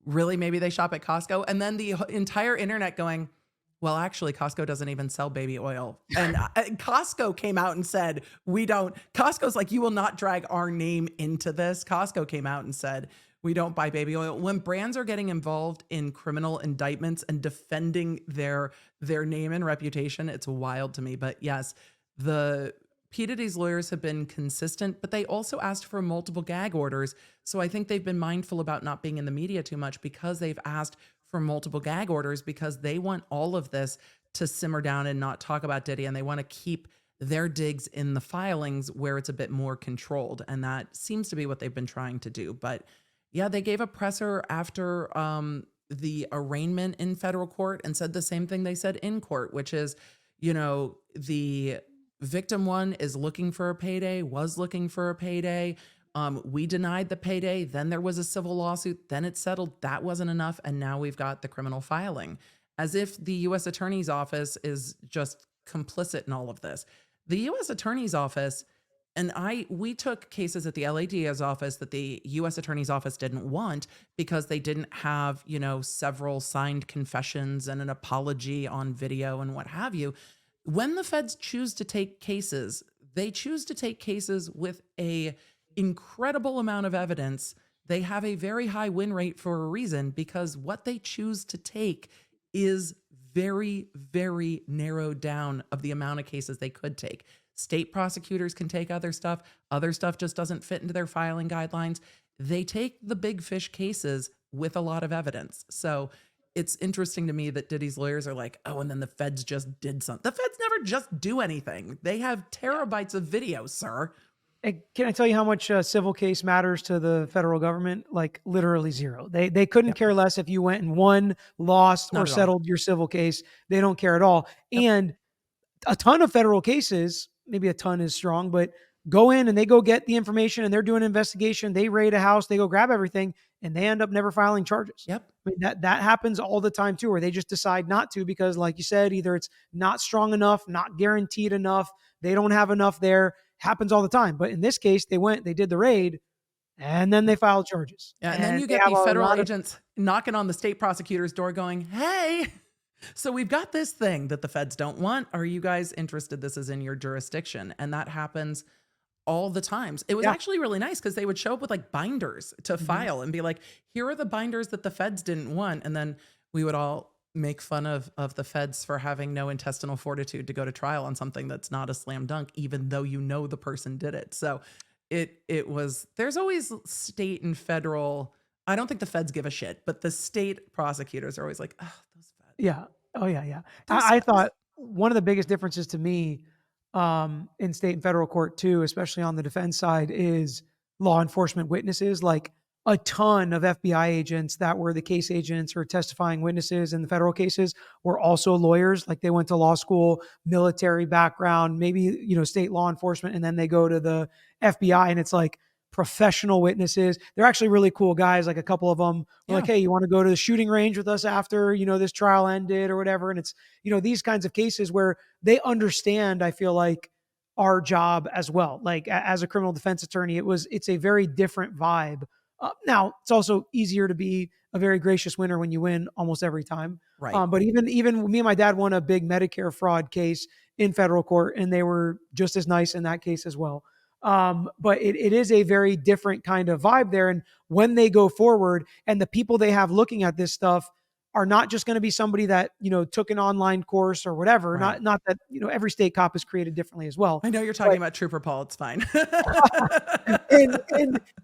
really? Maybe they shop at Costco? And then the entire internet going, well, actually, Costco doesn't even sell baby oil. And Costco came out and said, we don't. Costco's like, you will not drag our name into this. Costco came out and said, we don't buy baby oil. When brands are getting involved in criminal indictments and defending their name and reputation, it's wild to me. But yes, the P. Diddy's lawyers have been consistent, but they also asked for multiple gag orders. So I think they've been mindful about not being in the media too much because they've asked for multiple gag orders, because they want all of this to simmer down and not talk about Diddy. And they want to keep their digs in the filings where it's a bit more controlled. And that seems to be what they've been trying to do. But yeah, they gave a presser after the arraignment in federal court and said the same thing they said in court, which is, the victim one is looking for a payday, was looking for a payday. We denied the payday. Then there was a civil lawsuit. Then it settled. That wasn't enough. And now we've got the criminal filing, as if the U.S. Attorney's Office is just complicit in all of this. The U.S. Attorney's Office, and we took cases at the LADA's office that the U.S. Attorney's Office didn't want because they didn't have, several signed confessions and an apology on video and what have you. When the feds choose to take cases, they choose to take cases with a incredible amount of evidence. They have a very high win rate for a reason, because what they choose to take is very, very narrowed down of the amount of cases they could take. State prosecutors can take other stuff. Other stuff just doesn't fit into their filing guidelines. They take the big fish cases with a lot of evidence. So it's interesting to me that Diddy's lawyers are like, oh, and then the feds just did something. The feds never just do anything. They have terabytes of video, sir. And can I tell you how much a civil case matters to the federal government? Like literally zero. They couldn't care less if you went and won, lost, Not or at all. settled your civil case. They don't care at all. Yep. And a ton of federal cases, maybe a ton is strong, but go in and they go get the information and they're doing an investigation. They raid a house, they go grab everything, and they end up never filing charges. Yep. I mean, that happens all the time too, where they just decide not to because, like you said, either it's not strong enough, not guaranteed enough, they don't have enough there. Happens all the time. But in this case, they did the raid, and then they filed charges. Yeah, and then you they get have the a federal lot of- agents knocking on the state prosecutor's door going, hey, so we've got this thing that the feds don't want. Are you guys interested? This is in your jurisdiction. And that happens all the times. It was actually really nice because they would show up with like binders to file and be like, here are the binders that the feds didn't want. And then we would all make fun of the feds for having no intestinal fortitude to go to trial on something that's not a slam dunk, even though you know the person did it. So it was, there's always state and federal. I don't think the feds give a shit, but the state prosecutors are always like, oh, those feds. Yeah. Oh yeah. Yeah. Those I feds. thought one of the biggest differences to me in state and federal court too, especially on the defense side, is law enforcement witnesses. Like a ton of FBI agents that were the case agents or testifying witnesses in the federal cases were also lawyers. Like they went to law school, military background, maybe, you know, state law enforcement, and then they go to the FBI, and it's like professional witnesses. They're actually really cool guys. Like a couple of them were like, Yeah. hey, you want to go to the shooting range with us after, you know, this trial ended or whatever. And it's, you know, these kinds of cases where they understand, I feel like, our job as well. Like as a criminal defense attorney, it's a very different vibe. Now it's also easier to be a very gracious winner when you win almost every time. Right. But even me and my dad won a big Medicare fraud case in federal court, and they were just as nice in that case as well. But it is a very different kind of vibe there. And when they go forward, and the people they have looking at this stuff are not just going to be somebody that, you know, took an online course or whatever. Right. Not that, you know, every state cop is created differently as well. I know you're talking about Trooper Paul. It's fine.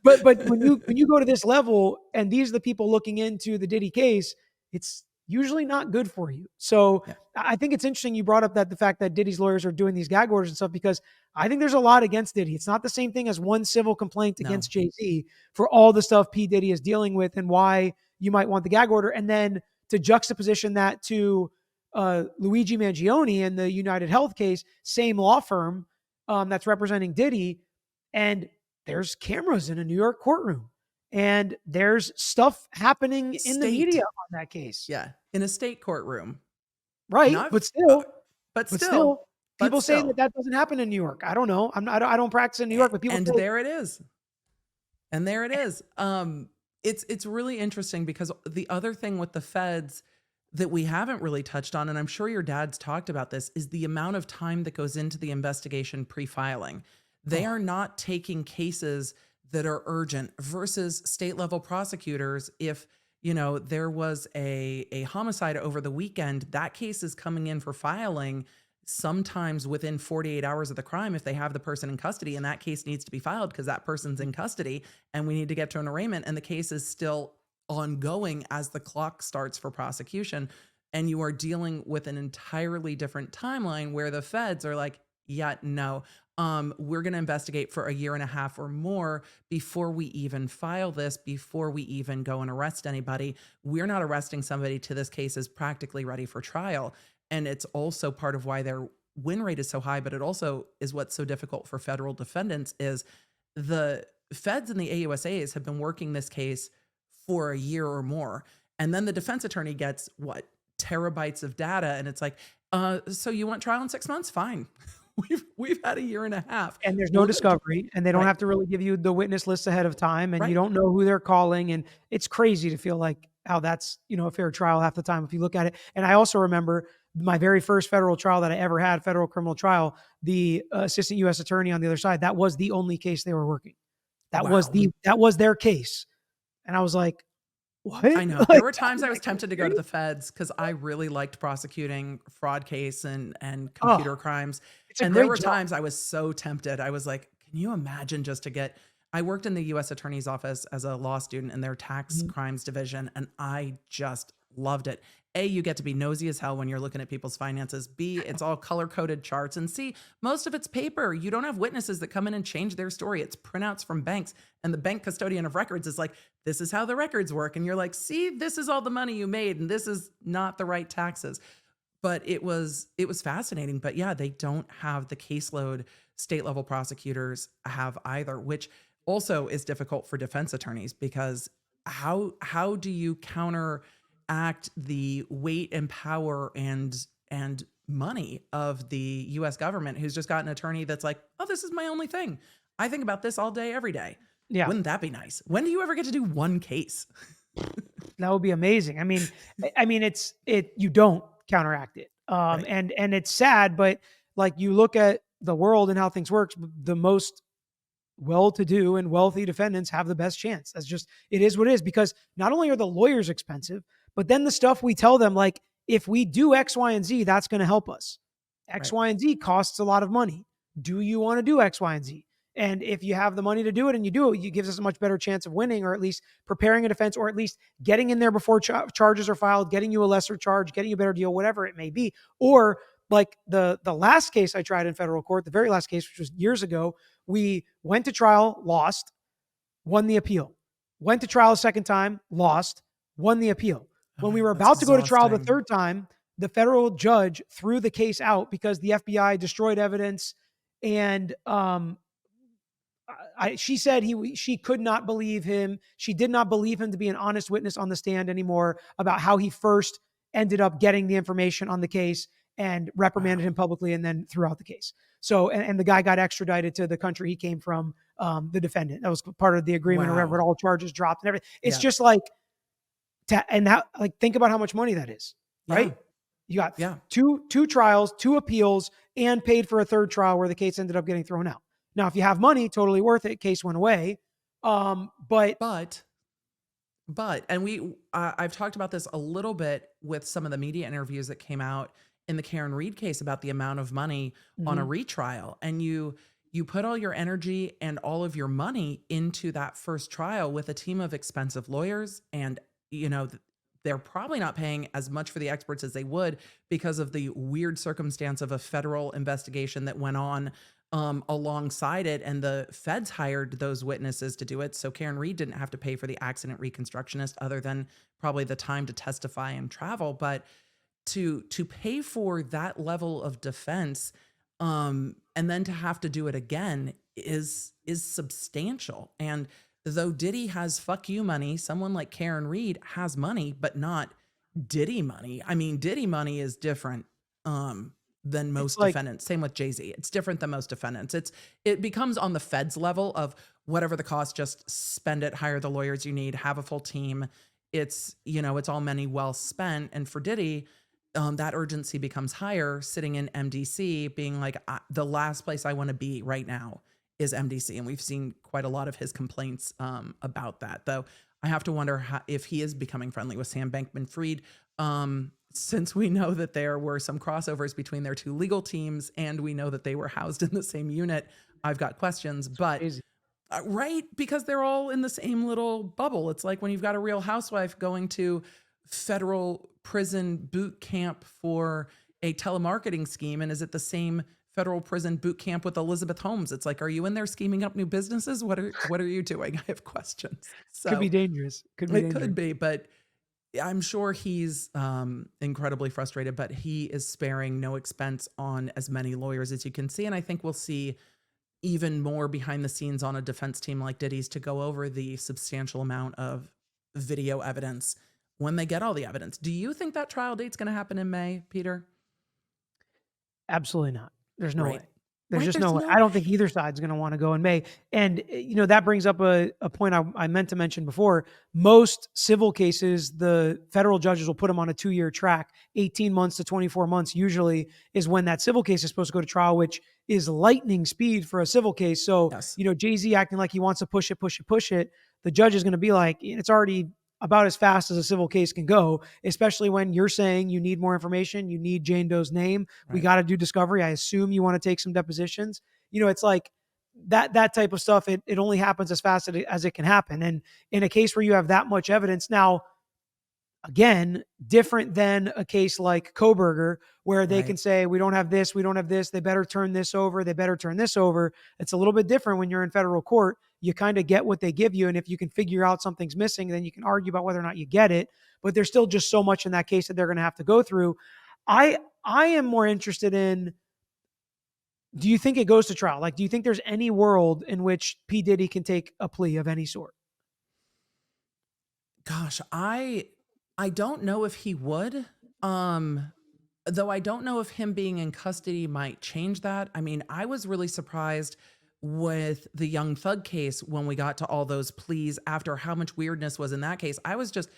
But when you go to this level, and these are the people looking into the Diddy case, it's usually not good for you. So Yeah. I think it's interesting you brought up that the fact that Diddy's lawyers are doing these gag orders and stuff, because I think there's a lot against Diddy. It's not the same thing as one civil complaint No. against Jay-Z for all the stuff P. Diddy is dealing with and why you might want the gag order. And then to juxtaposition that to Luigi Mangione in the United Health case, same law firm that's representing Diddy, and there's cameras in a New York courtroom, and there's stuff happening in the media on that case. Yeah. In a state courtroom. Right. Not, But still, but still, people say still. that doesn't happen in New York. I don't know. I don't practice in New York, but people And say, there it is. And there it is. It's really interesting because the other thing with the feds that we haven't really touched on, and I'm sure your dad's talked about this, is the amount of time that goes into the investigation pre-filing. They are not taking cases that are urgent versus state level prosecutors. If, you know, there was a homicide over the weekend, that case is coming in for filing sometimes within 48 hours of the crime if they have the person in custody, and that case needs to be filed because that person's in custody and we need to get to an arraignment, and the case is still ongoing as the clock starts for prosecution. And you are dealing with an entirely different timeline where the feds are like, yeah, no, we're going to investigate for 1.5 years or more before we even file this, before we even go and arrest anybody. We're not arresting somebody till this case is practically ready for trial. And it's also part of why their win rate is so high, but it also is what's so difficult for federal defendants is the feds and the AUSAs have been working this case for 1 year or more. And then the defense attorney gets what, terabytes of data. And it's like, so you want trial in 6 months? Fine. We've had 1.5 years. and there's no discovery, and they don't Right. have to really give you the witness list ahead of time, and Right. you don't know who they're calling. And it's crazy to feel like how that's, you know, a fair trial half the time if you look at it. And I also remember my very first federal trial that I ever had, federal criminal trial, the assistant U.S. attorney on the other side, that was the only case they were working. That was their case. And I was like, what? I know. There were times I was tempted to go to the feds because I really liked prosecuting fraud case and computer crimes. And there were times I was so tempted. I was like, can you imagine just to get, I worked in the U.S. Attorney's Office as a law student in their tax crimes division, and I just loved it. A, you get to be nosy as hell when you're looking at people's finances. B, it's all color-coded charts. And C, most of it's paper. You don't have witnesses that come in and change their story. It's printouts from banks. And the bank custodian of records is like, this is how the records work. And you're like, see, this is all the money you made, and this is not the right taxes. But it was fascinating. But yeah, they don't have the caseload state level prosecutors have either, which also is difficult for defense attorneys because how do you counteract the weight and power and money of the US government who's just got an attorney that's like, oh, this is my only thing. I think about this all day, every day. Yeah. Wouldn't that be nice? When do you ever get to do one case? That would be amazing. I mean, you don't counteract it. Right. And it's sad, but like you look at the world and how things work, the most well-to-do and wealthy defendants have the best chance. It is what it is, because not only are the lawyers expensive, but then the stuff we tell them, like, if we do X, Y, and Z, that's going to help us. X, Right. Y, and Z costs a lot of money. Do you want to do X, Y, and Z? And if you have the money to do it and you do it, it gives us a much better chance of winning, or at least preparing a defense, or at least getting in there before charges are filed, getting you a lesser charge, getting you a better deal, whatever it may be. Or like the last case I tried in federal court, the very last case, which was years ago, we went to trial, lost, won the appeal. Went to trial a second time, lost, won the appeal. When we were That's about to go to trial the exhausting. third time, the federal judge threw the case out because the FBI destroyed evidence, and she said she could not believe him. She did not believe him to be an honest witness on the stand anymore about how he first ended up getting the information on the case, and reprimanded Wow. him publicly and then threw out the case. So, and the guy got extradited to the country he came from, the defendant. That was part of the agreement or whatever, Wow. all charges dropped and everything. It's Yeah. just like, and that, like, think about how much money that is, Yeah. right? You got Yeah. two trials, two appeals, and paid for a third trial where the case ended up getting thrown out. Now, if you have money, totally worth it. Case went away. But But and I've talked about this a little bit with some of the media interviews that came out in the Karen Reed case about the amount of money on a mhm, retrial, and you put all your energy and all of your money into that first trial with a team of expensive lawyers, and they're probably not paying as much for the experts as they would because of the weird circumstance of a federal investigation that went on alongside it, and the feds hired those witnesses to do it. So Karen Reed didn't have to pay for the accident reconstructionist other than probably the time to testify and travel. But to pay for that level of defense, and then to have to do it again is substantial. And though Diddy has fuck you money, someone like Karen Reed has money, but not Diddy money. I mean, Diddy money is different than it's most like, defendants. Same with Jay-Z. It's different than most defendants. It becomes on the feds level of whatever the cost, just spend it, hire the lawyers you need, have a full team. It's all money well spent. And for Diddy, that urgency becomes higher, sitting in MDC, being like, the last place I want to be right now is MDC. And we've seen quite a lot of his complaints about that. Though I have to wonder if he is becoming friendly with Sam Bankman-Fried, since we know that there were some crossovers between their two legal teams, and we know that they were housed in the same unit. I've got questions, but crazy. right, because they're all in the same little bubble. It's like when you've got a Real Housewife going to federal prison boot camp for a telemarketing scheme, and is it the same federal prison boot camp with Elizabeth Holmes? It's like, are you in there scheming up new businesses? What are you doing? I have questions. Could be So dangerous. Could be it dangerous. could be, but I'm sure he's incredibly frustrated, but he is sparing no expense on as many lawyers as you can see. And I think we'll see even more behind the scenes on a defense team like Diddy's to go over the substantial amount of video evidence when they get all the evidence. Do you think that trial date's going to happen in May, Peter? Absolutely not. There's no Right. way. There's Right. just There's no way. no I don't think way. either side's going to want to go in May. And, that brings up a point I meant to mention before. Most civil cases, the federal judges will put them on a 2-year track. 18 months to 24 months usually is when that civil case is supposed to go to trial, which is lightning speed for a civil case. So, Yes. Jay-Z acting like he wants to push it. The judge is going to be like, it's already about as fast as a civil case can go, especially when you're saying you need more information. You need Jane Doe's name. We Right. got to do discovery. I assume you want to take some depositions. It's like that type of stuff. It only happens as fast as it can happen. And in a case where you have that much evidence now, again, different than a case like Koberger, where they can Right. say, we don't have this, we don't have this, they better turn this over, they better turn this over. It's a little bit different when you're in federal court. You kind of get what they give you. And if you can figure out something's missing, then you can argue about whether or not you get it. But there's still just so much in that case that they're going to have to go through. I am more interested in, do you think it goes to trial? Like, do you think there's any world in which P. Diddy can take a plea of any sort? Gosh, I don't know if he would. Um though I don't know if him being in custody might change that. I mean, I was really surprised with the Young Thug case when we got to all those pleas after how much weirdness was in that case. I was just,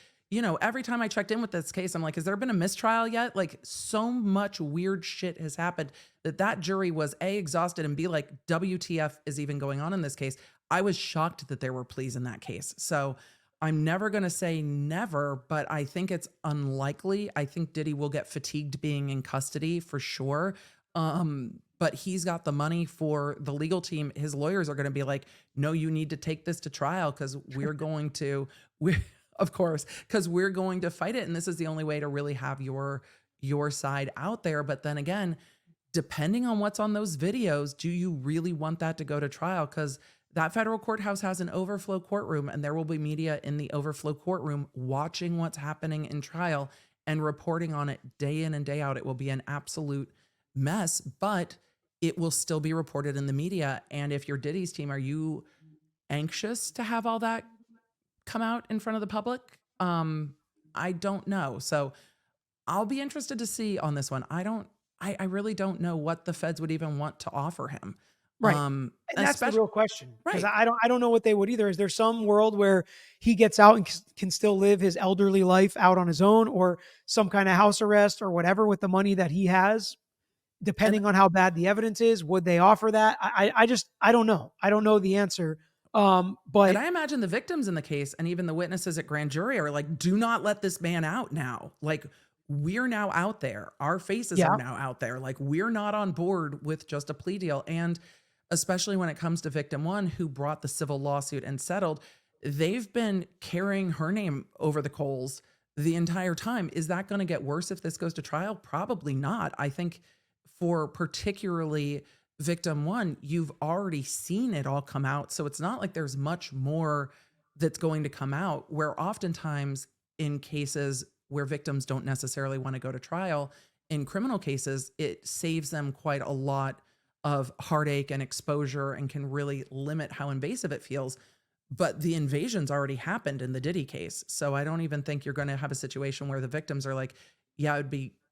every time I checked in with this case, I'm like, has there been a mistrial yet? Like, so much weird shit has happened that jury was A, exhausted, and B, like, WTF is even going on in this case. I was shocked that there were pleas in that case. So I'm never gonna say never, but I think it's unlikely. I think Diddy will get fatigued being in custody for sure. But he's got the money for the legal team. His lawyers are gonna be like, "No, you need to take this to trial because we're going to we of course, because we're going to fight it, and this is the only way to really have your side out there." But then again, depending on what's on those videos, do you really want that to go to trial? Because that federal courthouse has an overflow courtroom, and there will be media in the overflow courtroom watching what's happening in trial and reporting on it day in and day out. It will be an absolute mess, but it will still be reported in the media. And if you're Diddy's team, are you anxious to have all that come out in front of the public? I don't know. So I'll be interested to see on this one. I really don't know what the feds would even want to offer him. Right. And that's the Especially real question, because right. I don't know what they would either. Is there some world where he gets out and can still live his elderly life out on his own, or some kind of house arrest or whatever with the money that he has, And depending on how bad the evidence is? Would they offer that? I just I don't know. I don't know the answer. and But I imagine the victims in the case and even the witnesses at grand jury are like, do not let this man out now. Like, we're now out there. Our faces are yeah, now out there. Like, we're not on board with just a plea deal. And especially when it comes to victim one, who brought the civil lawsuit and settled, they've been carrying her name over the coals the entire time. Is that going to get worse if this goes to trial? Probably not. I think for particularly victim one, you've already seen it all come out. So it's not like there's much more that's going to come out, where oftentimes in cases where victims don't necessarily want to go to trial, in criminal cases, it saves them quite a lot of heartache and exposure and can really limit how invasive it feels. But the invasion's already happened in the Diddy case. So I don't even think you're going to have a situation where the victims are like, yeah,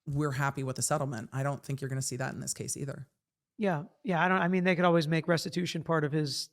we're happy with the settlement. I don't think you're going to see that in this case either. yeah, yeah. I mean, they could always make restitution part of his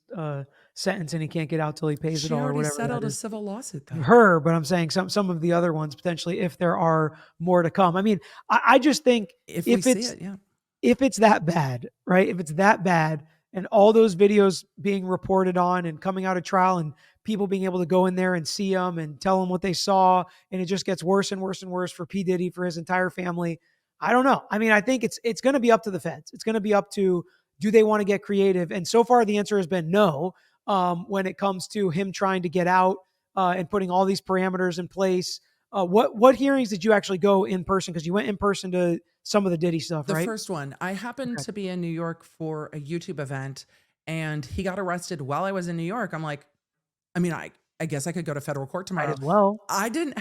sentence, and he can't get out till he pays it She all or already whatever that settled a is. civil lawsuit though. Her, but I'm saying some of the other ones potentially, if there are more to come. I mean, I just think If we if see it's it, yeah. if it's that bad, right? If it's that bad, and all those videos being reported on and coming out of trial, and people being able to go in there and see them and tell them what they saw, and it just gets worse and worse and worse for P Diddy, for his entire family. I don't know. I mean, I think it's going to be up to the feds. It's going to be up to, do they want to get creative? And so far, the answer has been no. When it comes to him trying to get out, and putting all these parameters in place. What hearings did you actually go in person? Because you went in person to some of the Diddy stuff, The right? first one, I happened Okay. to be in New York for a YouTube event, and he got arrested while I was in New York. I'm like, I mean, I guess I could go to federal court Might tomorrow. as well. I didn't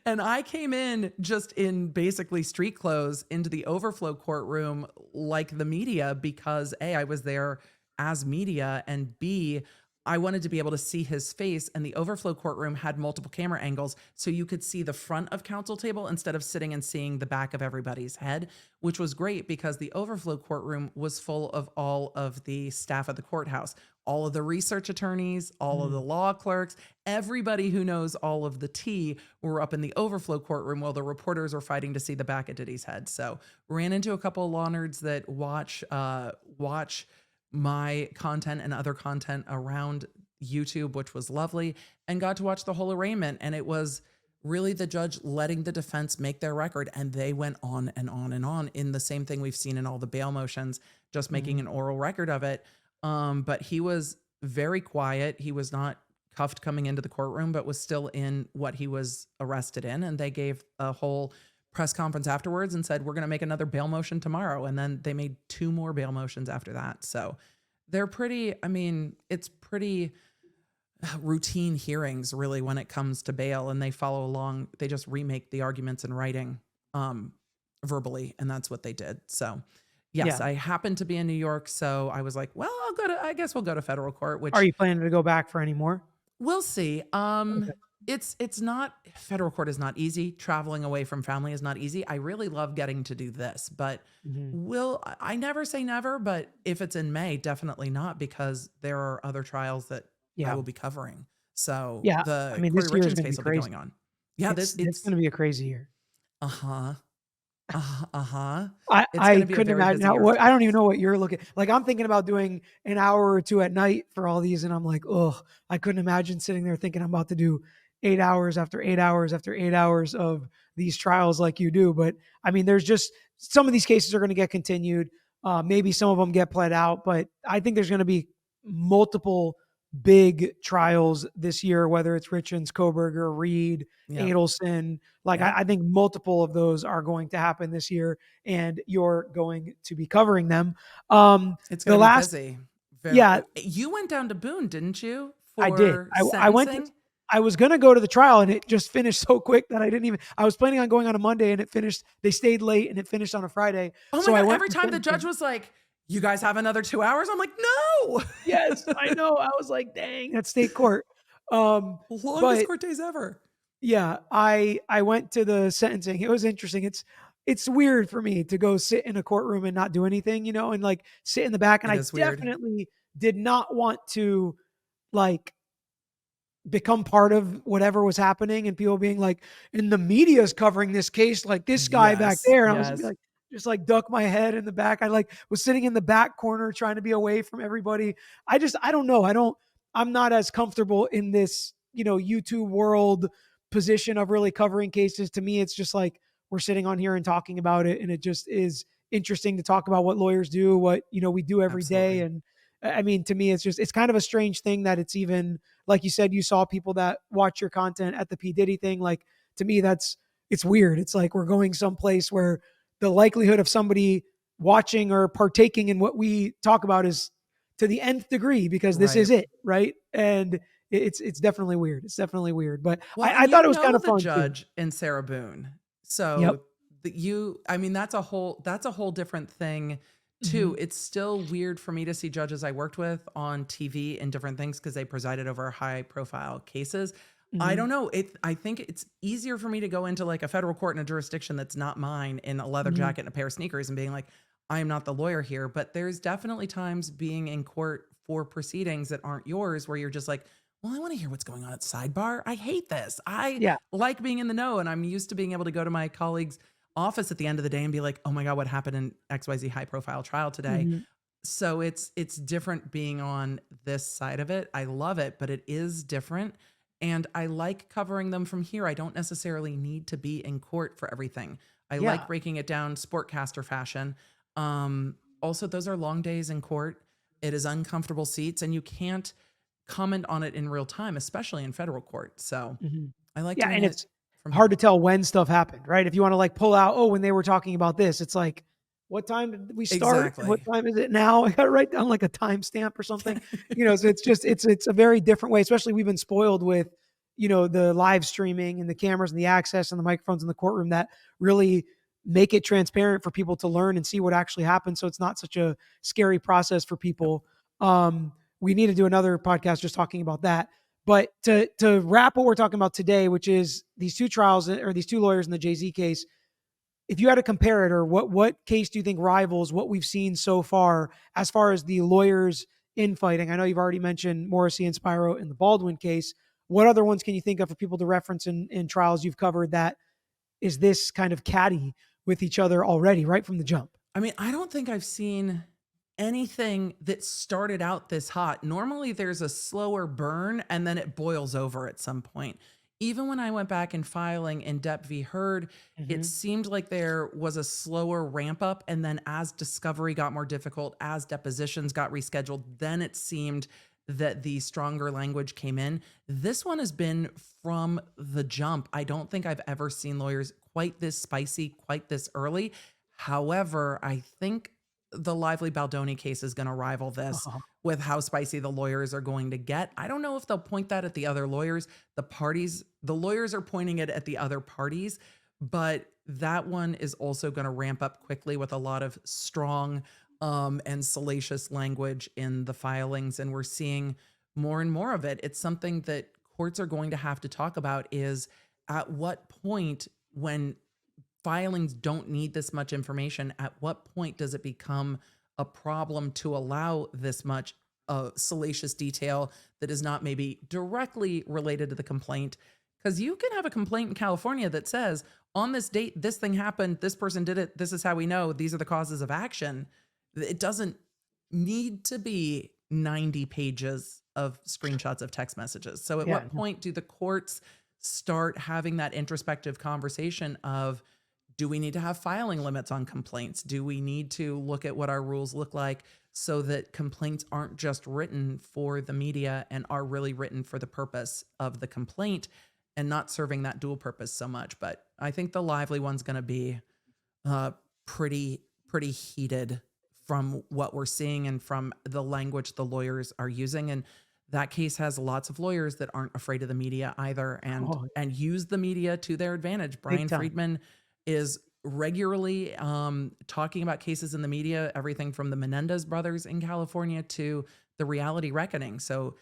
and I came in just in basically street clothes into the overflow courtroom like the media because A, I was there as media, and B, I wanted to be able to see his face, and the overflow courtroom had multiple camera angles so you could see the front of counsel table instead of sitting and seeing the back of everybody's head, which was great because the overflow courtroom was full of all of the staff of the courthouse, all of the research attorneys, all of the Mm. law clerks, everybody who knows all of the tea were up in the overflow courtroom while the reporters were fighting to see the back of Diddy's head. So ran into a couple of law nerds that watch my content and other content around YouTube, which was lovely, and got to watch the whole arraignment. And it was really the judge letting the defense make their record. And they went on and on and on in the same thing we've seen in all the bail motions, just making Mhm. an oral record of it. But he was very quiet. He was not cuffed coming into the courtroom, but was still in what he was arrested in. And they gave a whole press conference afterwards and said, we're going to make another bail motion tomorrow. And then they made two more bail motions after that. So they're pretty, I mean, it's pretty routine hearings really when it comes to bail, and they follow along. They just remake the arguments in writing, um, verbally. And that's what they did. So yes, Yeah. I happened to be in New York. So I was like, well, I guess we'll go to federal court, Are which you planning to go back for any more? we'll see. Okay. It's not, federal court is not easy. Traveling away from family is not easy. I really love getting to do this, but Mhm. I never say never, but if it's in May, definitely not, because there are other trials that I Yeah. will be covering. So Yeah. I the mean, Corey this year is Richards going to be case will be going crazy. on. Yeah, It's going to be a crazy year. uh-huh. Uh-huh. It's I gonna be a couldn't very imagine busy how year. what I don't even know what you're looking like. I'm thinking about doing an hour or two at night for all these, and I'm like, oh, I couldn't imagine sitting there thinking I'm about to do 8 hours after 8 hours after 8 hours of these trials like you do. But I mean, there's just some of these cases are going to get continued. Maybe some of them get pled out, but I think there's going to be multiple big trials this year, whether it's Richens, Koberger, Reed, Yep. Adelson. Like Yep. I think multiple of those are going to happen this year, and you're going to be covering them. It's The gonna be last, busy. yeah, You went down to Boone, didn't you, I did. for I went to. sentencing? I was gonna go to the trial, and it just finished so quick that I didn't even. I was planning on going on a Monday, and it finished. They stayed late, and it finished on a Friday. Oh my So I god, went every for time the judge sentencing. was like, "You guys have another 2 hours?" I'm like, "No!" Yes, I know. I was like, dang, that's state court. Um, Longest but court days ever. yeah, I went to the sentencing. It was interesting. It's weird for me to go sit in a courtroom and not do anything, and like sit in the back. And It I is weird. definitely did not want to like become part of whatever was happening and people being like, and the media's covering this case like this guy back Yes, there. And I was yes. like, just like duck my head in the back. I like was sitting in the back corner trying to be away from everybody. I don't know. I'm not as comfortable in this, YouTube world position of really covering cases. To me, it's just like we're sitting on here and talking about it. And it just is interesting to talk about what lawyers do, what, we do every day. Absolutely. And I mean, to me, it's kind of a strange thing that it's even like you said, you saw people that watch your content at the P Diddy thing. Like to me, it's weird. It's like we're going someplace where the likelihood of somebody watching or partaking in what we talk about is to the nth degree because this Right. is it, right? And it's definitely weird. It's definitely weird, but Well, I and thought you it was kind know of the fun too. judge in Sarah Boone. Yep. So I mean, that's a whole different thing too. Hmm. It's still weird for me to see judges I worked with on TV and different things because they presided over high profile cases. I Hmm. don't know. I think it's easier for me to go into like a federal court in a jurisdiction that's not mine in a leather Hmm. jacket and a pair of sneakers and being like, I am not the lawyer here. But there's definitely times being in court for proceedings that aren't yours where you're just like, well, I want to hear what's going on at sidebar. I hate this. I Yeah. like being in the know, and I'm used to being able to go to my colleague's office at the end of the day and be like, "Oh my god, what happened in XYZ high profile trial today?" Hmm. So it's different being on this side of it. I love it, but it is different, and I like covering them from here. I don't necessarily need to be in court for everything. I like Yeah. breaking it down sportcaster fashion. Also, those are long days in court. It is uncomfortable seats, and you can't comment on it in real time, especially in federal court. So Hmm. I like Yeah. doing And it it's from hard to here. tell when stuff happened, right? If you want to like pull out, oh, when they were talking about this, it's like, what time did we start? And what Exactly. time is it now? I got to write down like a timestamp or something. So it's just it's a very different way. Especially we've been spoiled with, the live streaming and the cameras and the access and the microphones in the courtroom that really make it transparent for people to learn and see what actually happened. So it's not such a scary process for Yep. people. We need to do another podcast just talking about that. But to wrap what we're talking about today, which is these two trials or these two lawyers in the Jay Z case, if you had a comparator, what case do you think rivals what we've seen so far as the lawyers infighting? I know you've already mentioned Morrissey and Spiro in the Baldwin case. What other ones can you think of for people to reference in trials you've covered that is this kind of catty with each other already, right from the jump? I mean, I don't think I've seen anything that started out this hot. Normally, there's a slower burn and then it boils over at some point. Even when I went back and filing in Depp v. Heard, it Hmm. seemed like there was a slower ramp up. And then as discovery got more difficult, as depositions got rescheduled, then it seemed that the stronger language came in. This one has been from the jump. I don't think I've ever seen lawyers quite this spicy, quite this early. However, I think the Lively Baldoni case is going to rival this Uh-huh. with how spicy the lawyers are going to get. I don't know if they'll point that at the other lawyers. The lawyers are pointing it at the other parties, but that one is also going to ramp up quickly with a lot of strong and salacious language in the filings. And we're seeing more and more of it. It's something that courts are going to have to talk about is at what point when filings don't need this much information, at what point does it become a problem to allow this much salacious detail that is not maybe directly related to the complaint? Because you can have a complaint in California that says on this date, this thing happened, this person did it, this is how we know, these are the causes of action. It doesn't need to be 90 pages of screenshots of text messages. So at Yeah. what point do the courts start having that introspective conversation of, do we need to have filing limits on complaints? Do we need to look at what our rules look like so that complaints aren't just written for the media and are really written for the purpose of the complaint and not serving that dual purpose so much? But I think the Lively one's going to be pretty heated from what we're seeing and from the language the lawyers are using. And that case has lots of lawyers that aren't afraid of the media either, and use the media to their advantage. Brian Friedman is regularly talking about cases in the media, everything from the Menendez brothers in California to the reality reckoning. So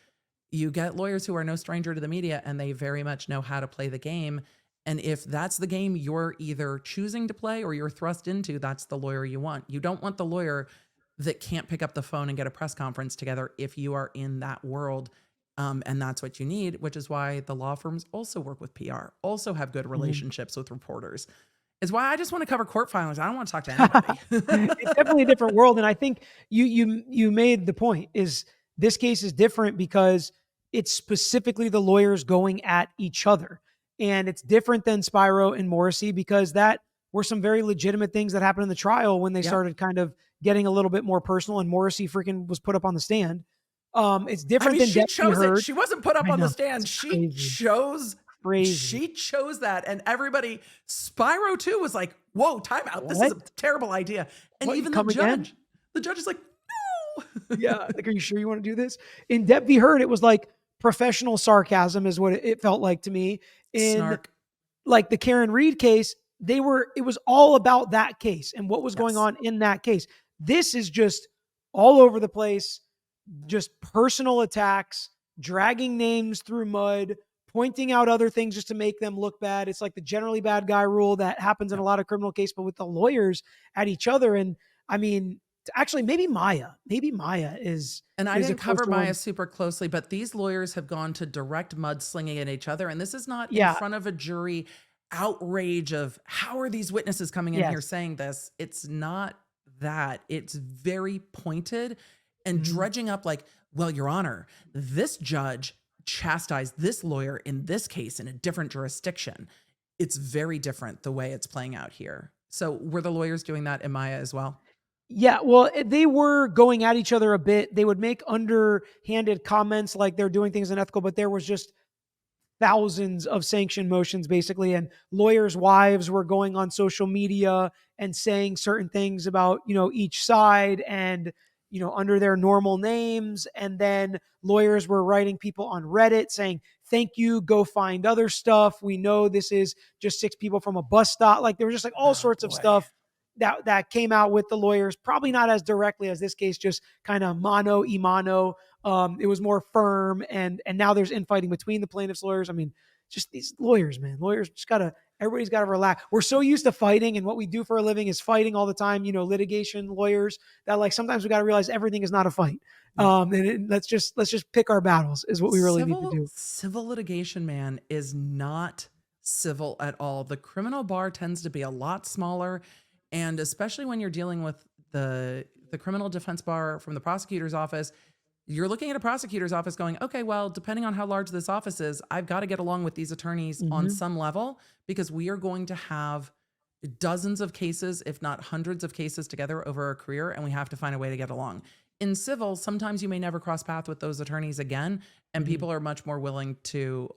you get lawyers who are no stranger to the media, and they very much know how to play the game. And if that's the game you're either choosing to play or you're thrust into, that's the lawyer you want. You don't want the lawyer that can't pick up the phone and get a press conference together if you are in that world. And that's what you need, which is why the law firms also work with PR, also have good relationships with reporters. Is why I just want to cover court filings. I don't want to talk to anybody. It's definitely a different world. And I think you made the point, is this case is different because it's specifically the lawyers going at each other. And it's different than Spiro and Morrissey, because that were some very legitimate things that happened in the trial when they started kind of getting a little bit more personal, and Morrissey freaking was put up on the stand. It's different than she chose it. She wasn't put up on the stand. She chose crazy. She chose that, and every Spiro too was like, "Whoa, time out! This is a terrible idea." And even the judge is like, "No." Yeah, like, are you sure you want to do this? In Depp v. Heard, it was like professional sarcasm, is what it felt like to me. In Snark. Like the Karen Reed case, it was all about that case and what was going on in that case. This is just all over the place, just personal attacks, dragging names through mud, pointing out other things just to make them look bad. It's like the generally bad guy rule that happens in a lot of criminal cases, but with the lawyers at each other. And I mean, actually, maybe Maya is. And I didn't cover Maya super closely, but these lawyers have gone to direct mudslinging at each other. And this is not in front of a jury outrage of, how are these witnesses coming in here saying this? It's not that. It's very pointed and dredging up like, well, Your Honor, this judge chastised this lawyer in this case in a different jurisdiction. It's very different the way it's playing out here. So were the lawyers doing that in Maya as well? Yeah, well, they were going at each other a bit. They would make underhanded comments like they're doing things unethical, but there was just thousands of sanction motions basically, and lawyers' wives were going on social media and saying certain things about, each side, and under their normal names. And then lawyers were writing people on Reddit saying, "Thank you, go find other stuff. We know this is just 6 people from a bus stop." Like there was just like all sorts of stuff that came out with the lawyers, probably not as directly as this case, just kind of mano y mano. It was more firm, and now there's infighting between the plaintiffs' lawyers. I mean, just these lawyers, man. Lawyers just everybody's got to relax. We're so used to fighting, and what we do for a living is fighting all the time, litigation lawyers, that like sometimes we got to realize everything is not a fight. Let's just pick our battles is what we really need to do. Civil litigation, man, is not civil at all. The criminal bar tends to be a lot smaller. And especially when you're dealing with the criminal defense bar from the prosecutor's office, you're looking at a prosecutor's office going, okay, well, depending on how large this office is, I've got to get along with these attorneys on some level, because we are going to have dozens of cases, if not hundreds of cases together over a career, and we have to find a way to get along. In civil, sometimes you may never cross paths with those attorneys again, and people are much more willing to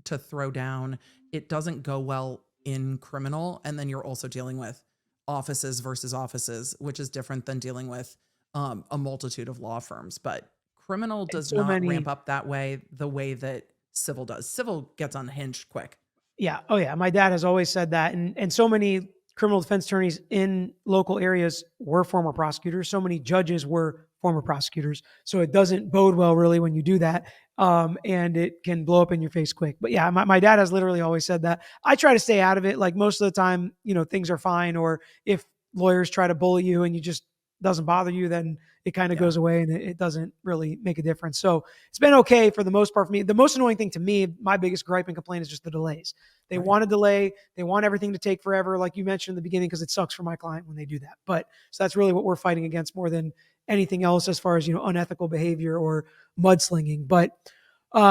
throw down. It doesn't go well in criminal, and then you're also dealing with offices versus offices, which is different than dealing with a multitude of law firms. But criminal does not ramp up that way, the way that civil does. Civil gets unhinged quick. Yeah. Oh yeah. My dad has always said that. And so many criminal defense attorneys in local areas were former prosecutors. So many judges were former prosecutors. So it doesn't bode well really when you do that. And it can blow up in your face quick. But yeah, my dad has literally always said that. I try to stay out of it. Like most of the time, things are fine. Or if lawyers try to bully you and you just, doesn't bother you, then it kind of Yeah. goes away and it doesn't really make a difference. So it's been okay for the most part for me. The most annoying thing to me, my biggest gripe and complaint is just the delays. They Right. want to delay. They want everything to take forever, like you mentioned in the beginning, because it sucks for my client when they do that. But so that's really what we're fighting against more than anything else as far as, unethical behavior or mudslinging. But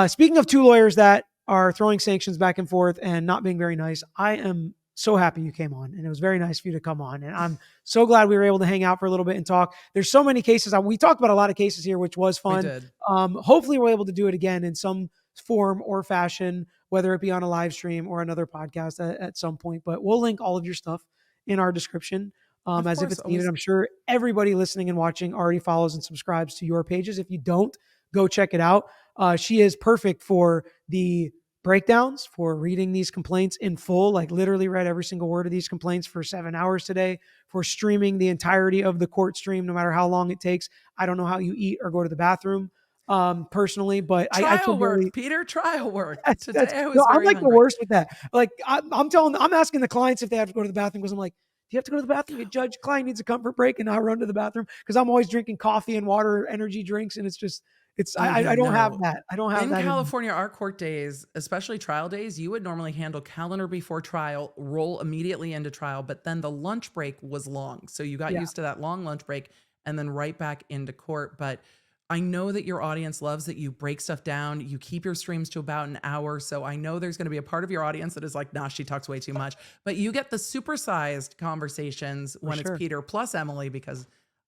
speaking of two lawyers that are throwing sanctions back and forth and not being very nice, I am so happy you came on, and it was very nice for you to come on. And I'm so glad we were able to hang out for a little bit and talk. There's so many cases. We talked about a lot of cases here, which was We fun. did. Hopefully we're able to do it again in some form or fashion, whether it be on a live stream or another podcast at some point. But we'll link all of your stuff in our description Of as if course, it's needed. always. I'm sure everybody listening and watching already follows and subscribes to your pages. If you don't, go check it out. She is perfect for the breakdowns, for reading these complaints in full, like literally read every single word of these complaints for 7 hours today, for streaming the entirety of the court stream, no matter how long it takes. I don't know how you eat or go to the bathroom personally, but I Trial can work, really, Peter. Trial work. that's Today I no, was I'm very like the hungry. worst with that. Like I'm asking the clients if they have to go to the bathroom because I'm like, do you have to go to the bathroom? Your judge client needs a comfort break, and I run to the bathroom because I'm always drinking coffee and water, energy drinks, and it's just Oh yeah, I don't have no. that. I don't have In that in me. California, our court days, especially trial days, you would normally handle calendar before trial, roll immediately into trial, but then the lunch break was long. So you got Yeah, used to that long lunch break and then right back into court. But I know that your audience loves that you break stuff down. You keep your streams to about an hour. So I know there's going to be a part of your audience that is like, nah, she talks way too much. But you get the supersized conversations for when it's sure. Peter plus Emily, because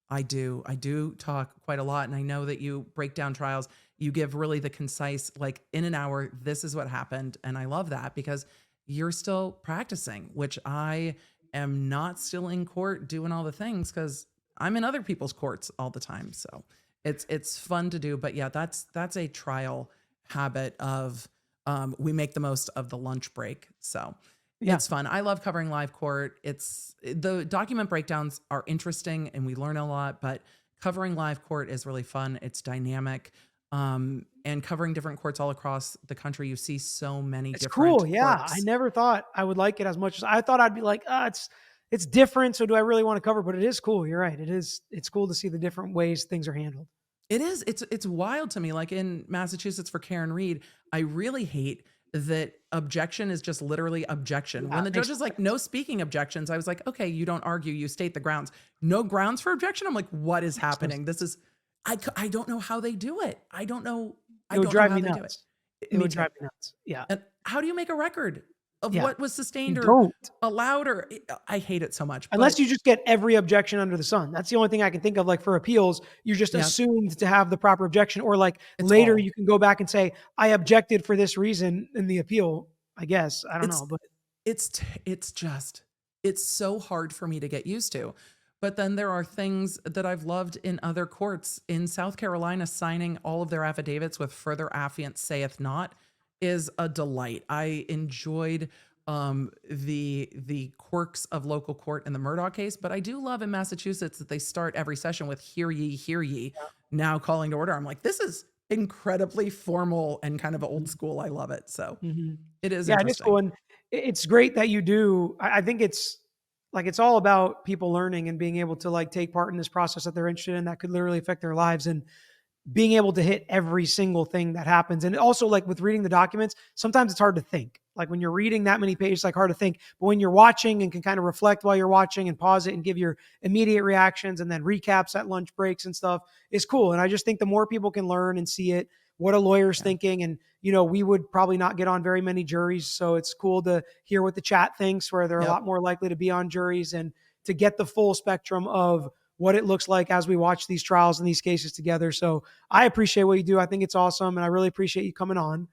I do talk quite a lot. And I know that you break down trials. You give really the concise, like in an hour, this is what happened. And I love that because you're still practicing, which I am not still in court doing all the things because I'm in other people's courts all the time. So it's fun to do. But yeah, that's a trial habit of we make the most of the lunch break. So Yeah, it's fun. I love covering live court. It's the document breakdowns are interesting and we learn a lot, but covering live court is really fun. It's dynamic. And covering different courts all across the country, you see so many it's cool. different Yeah, I courts. never thought I would like it as much as I thought. I'd be like, it's different. So do I really want to cover? But it is cool. You're right. It is. It's cool to see the different ways things are handled. It is. It's wild to me. Like in Massachusetts for Karen Reed, I really hate that objection is just literally objection. Yeah, When it the makes judge is no like, no sense. speaking objections, I was like, okay, you don't argue, you state the grounds. No grounds for objection. I'm like, what is Makes no happening? sense. This is, I don't know how they do it. I don't know. I It would don't know drive how me they do it. nuts. It Me would too. drive me nuts. Yeah, And how do you make a record of yeah. what was You sustained or don't. allowed or I hate it so much, Unless but you just get every objection under the sun. That's the only thing I can think of. Like for appeals, you're just yeah, assumed to have the proper objection, or like it's later all. you can go back and say, I objected for this reason in the appeal. I guess. I don't It's know. But it's just it's so hard for me to get used to. But then there are things that I've loved in other courts. In South Carolina, signing all of their affidavits with further affiant saith not is a delight. I enjoyed the quirks of local court in the Murdaugh case, but I do love in Massachusetts that they start every session with hear ye, now calling to order. I'm like, this is incredibly formal and kind of old school. I love it. So Mhm. it is Yeah, it is cool. interesting. And it's great that you do. I think it's like it's all about people learning and being able to like take part in this process that they're interested in that could literally affect their lives. And being able to hit every single thing that happens. And also like with reading the documents, sometimes it's hard to think. Like when you're reading that many pages, like hard to think. But when you're watching and can kind of reflect while you're watching and pause it and give your immediate reactions and then recaps at lunch breaks and stuff is cool. And I just think the more people can learn and see it, what a lawyer's Yeah. thinking. And, we would probably not get on very many juries. So it's cool to hear what the chat thinks, where they're a Yep. lot more likely to be on juries and to get the full spectrum of what it looks like as we watch these trials and these cases together. So I appreciate what you do. I think it's awesome. And I really appreciate you coming on.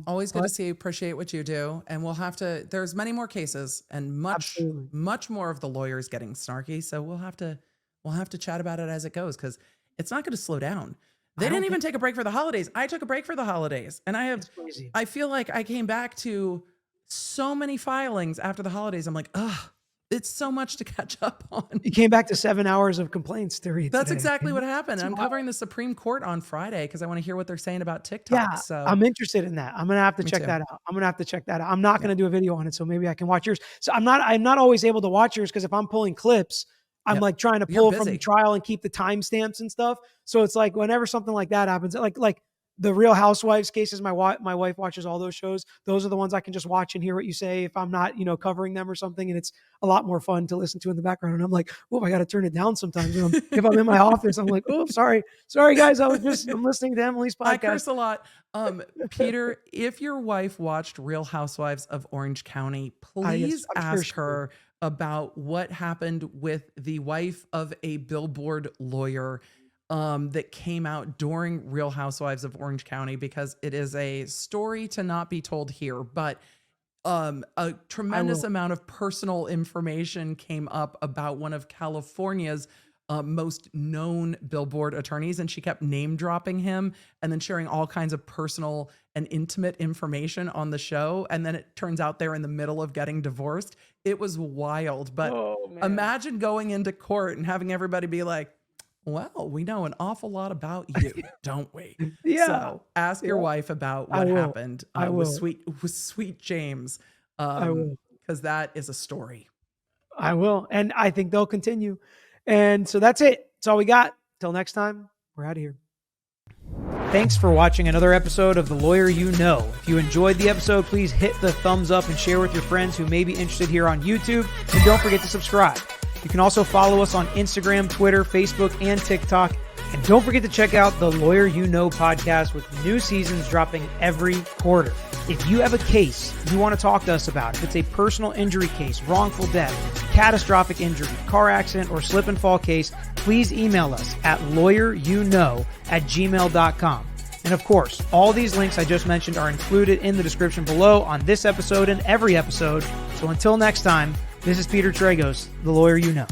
Always good to But see you. Appreciate what you do. And we'll have to, there's many more cases and much, absolutely. much more of the lawyers getting snarky. So we'll have to chat about it as it goes because it's not going to slow down. They I don't didn't even think take a break for the holidays. I took a break for the holidays and it's crazy. I feel like I came back to so many filings after the holidays. I'm like, ugh, it's so much to catch up on. You came back to 7 hours of complaints to read That's today. exactly what happened. It's I'm wild. covering the Supreme Court on Friday because I want to hear what they're saying about Yeah, TikTok. So I'm interested in that. I'm gonna have to me check too. that out. I'm not Yeah. gonna do a video on it, so maybe I can watch yours. So I'm not always able to watch yours because if I'm pulling clips, I'm Yep. like trying to You're pull from the busy. trial and keep the timestamps and stuff. So it's like whenever something like that happens, like the Real Housewives cases, my wife watches all those shows. Those are the ones I can just watch and hear what you say if I'm not, covering them or something. And it's a lot more fun to listen to in the background. And I'm like, oh, I got to turn it down sometimes. If I'm in my office, I'm like, oh, sorry guys. I'm listening to Emily's podcast. I curse a lot. Peter, if your wife watched Real Housewives of Orange County, please ask her about what happened with the wife of a billboard lawyer that came out during Real Housewives of Orange County, because it is a story to not be told here, but a tremendous amount of personal information came up about one of California's most known billboard attorneys, and she kept name dropping him and then sharing all kinds of personal and intimate information on the show. And then it turns out they're in the middle of getting divorced. It was wild, but imagine going into court and having everybody be like, well, we know an awful lot about you, don't we? Yeah. So ask your wife about what happened with Sweet James, because that is a story. I will. And I think they'll continue. And so that's it. That's all we got. Till next time, we're out of here. Thanks for watching another episode of The Lawyer You Know. If you enjoyed the episode, please hit the thumbs up and share with your friends who may be interested here on YouTube. And don't forget to subscribe. You can also follow us on Instagram, Twitter, Facebook, and TikTok. And don't forget to check out the Lawyer You Know podcast with new seasons dropping every quarter. If you have a case you want to talk to us about, if it's a personal injury case, wrongful death, catastrophic injury, car accident, or slip and fall case, please email us at lawyeryouknow@gmail.com. And of course, all these links I just mentioned are included in the description below on this episode and every episode. So until next time, this is Peter Tragos, the Lawyer You Know.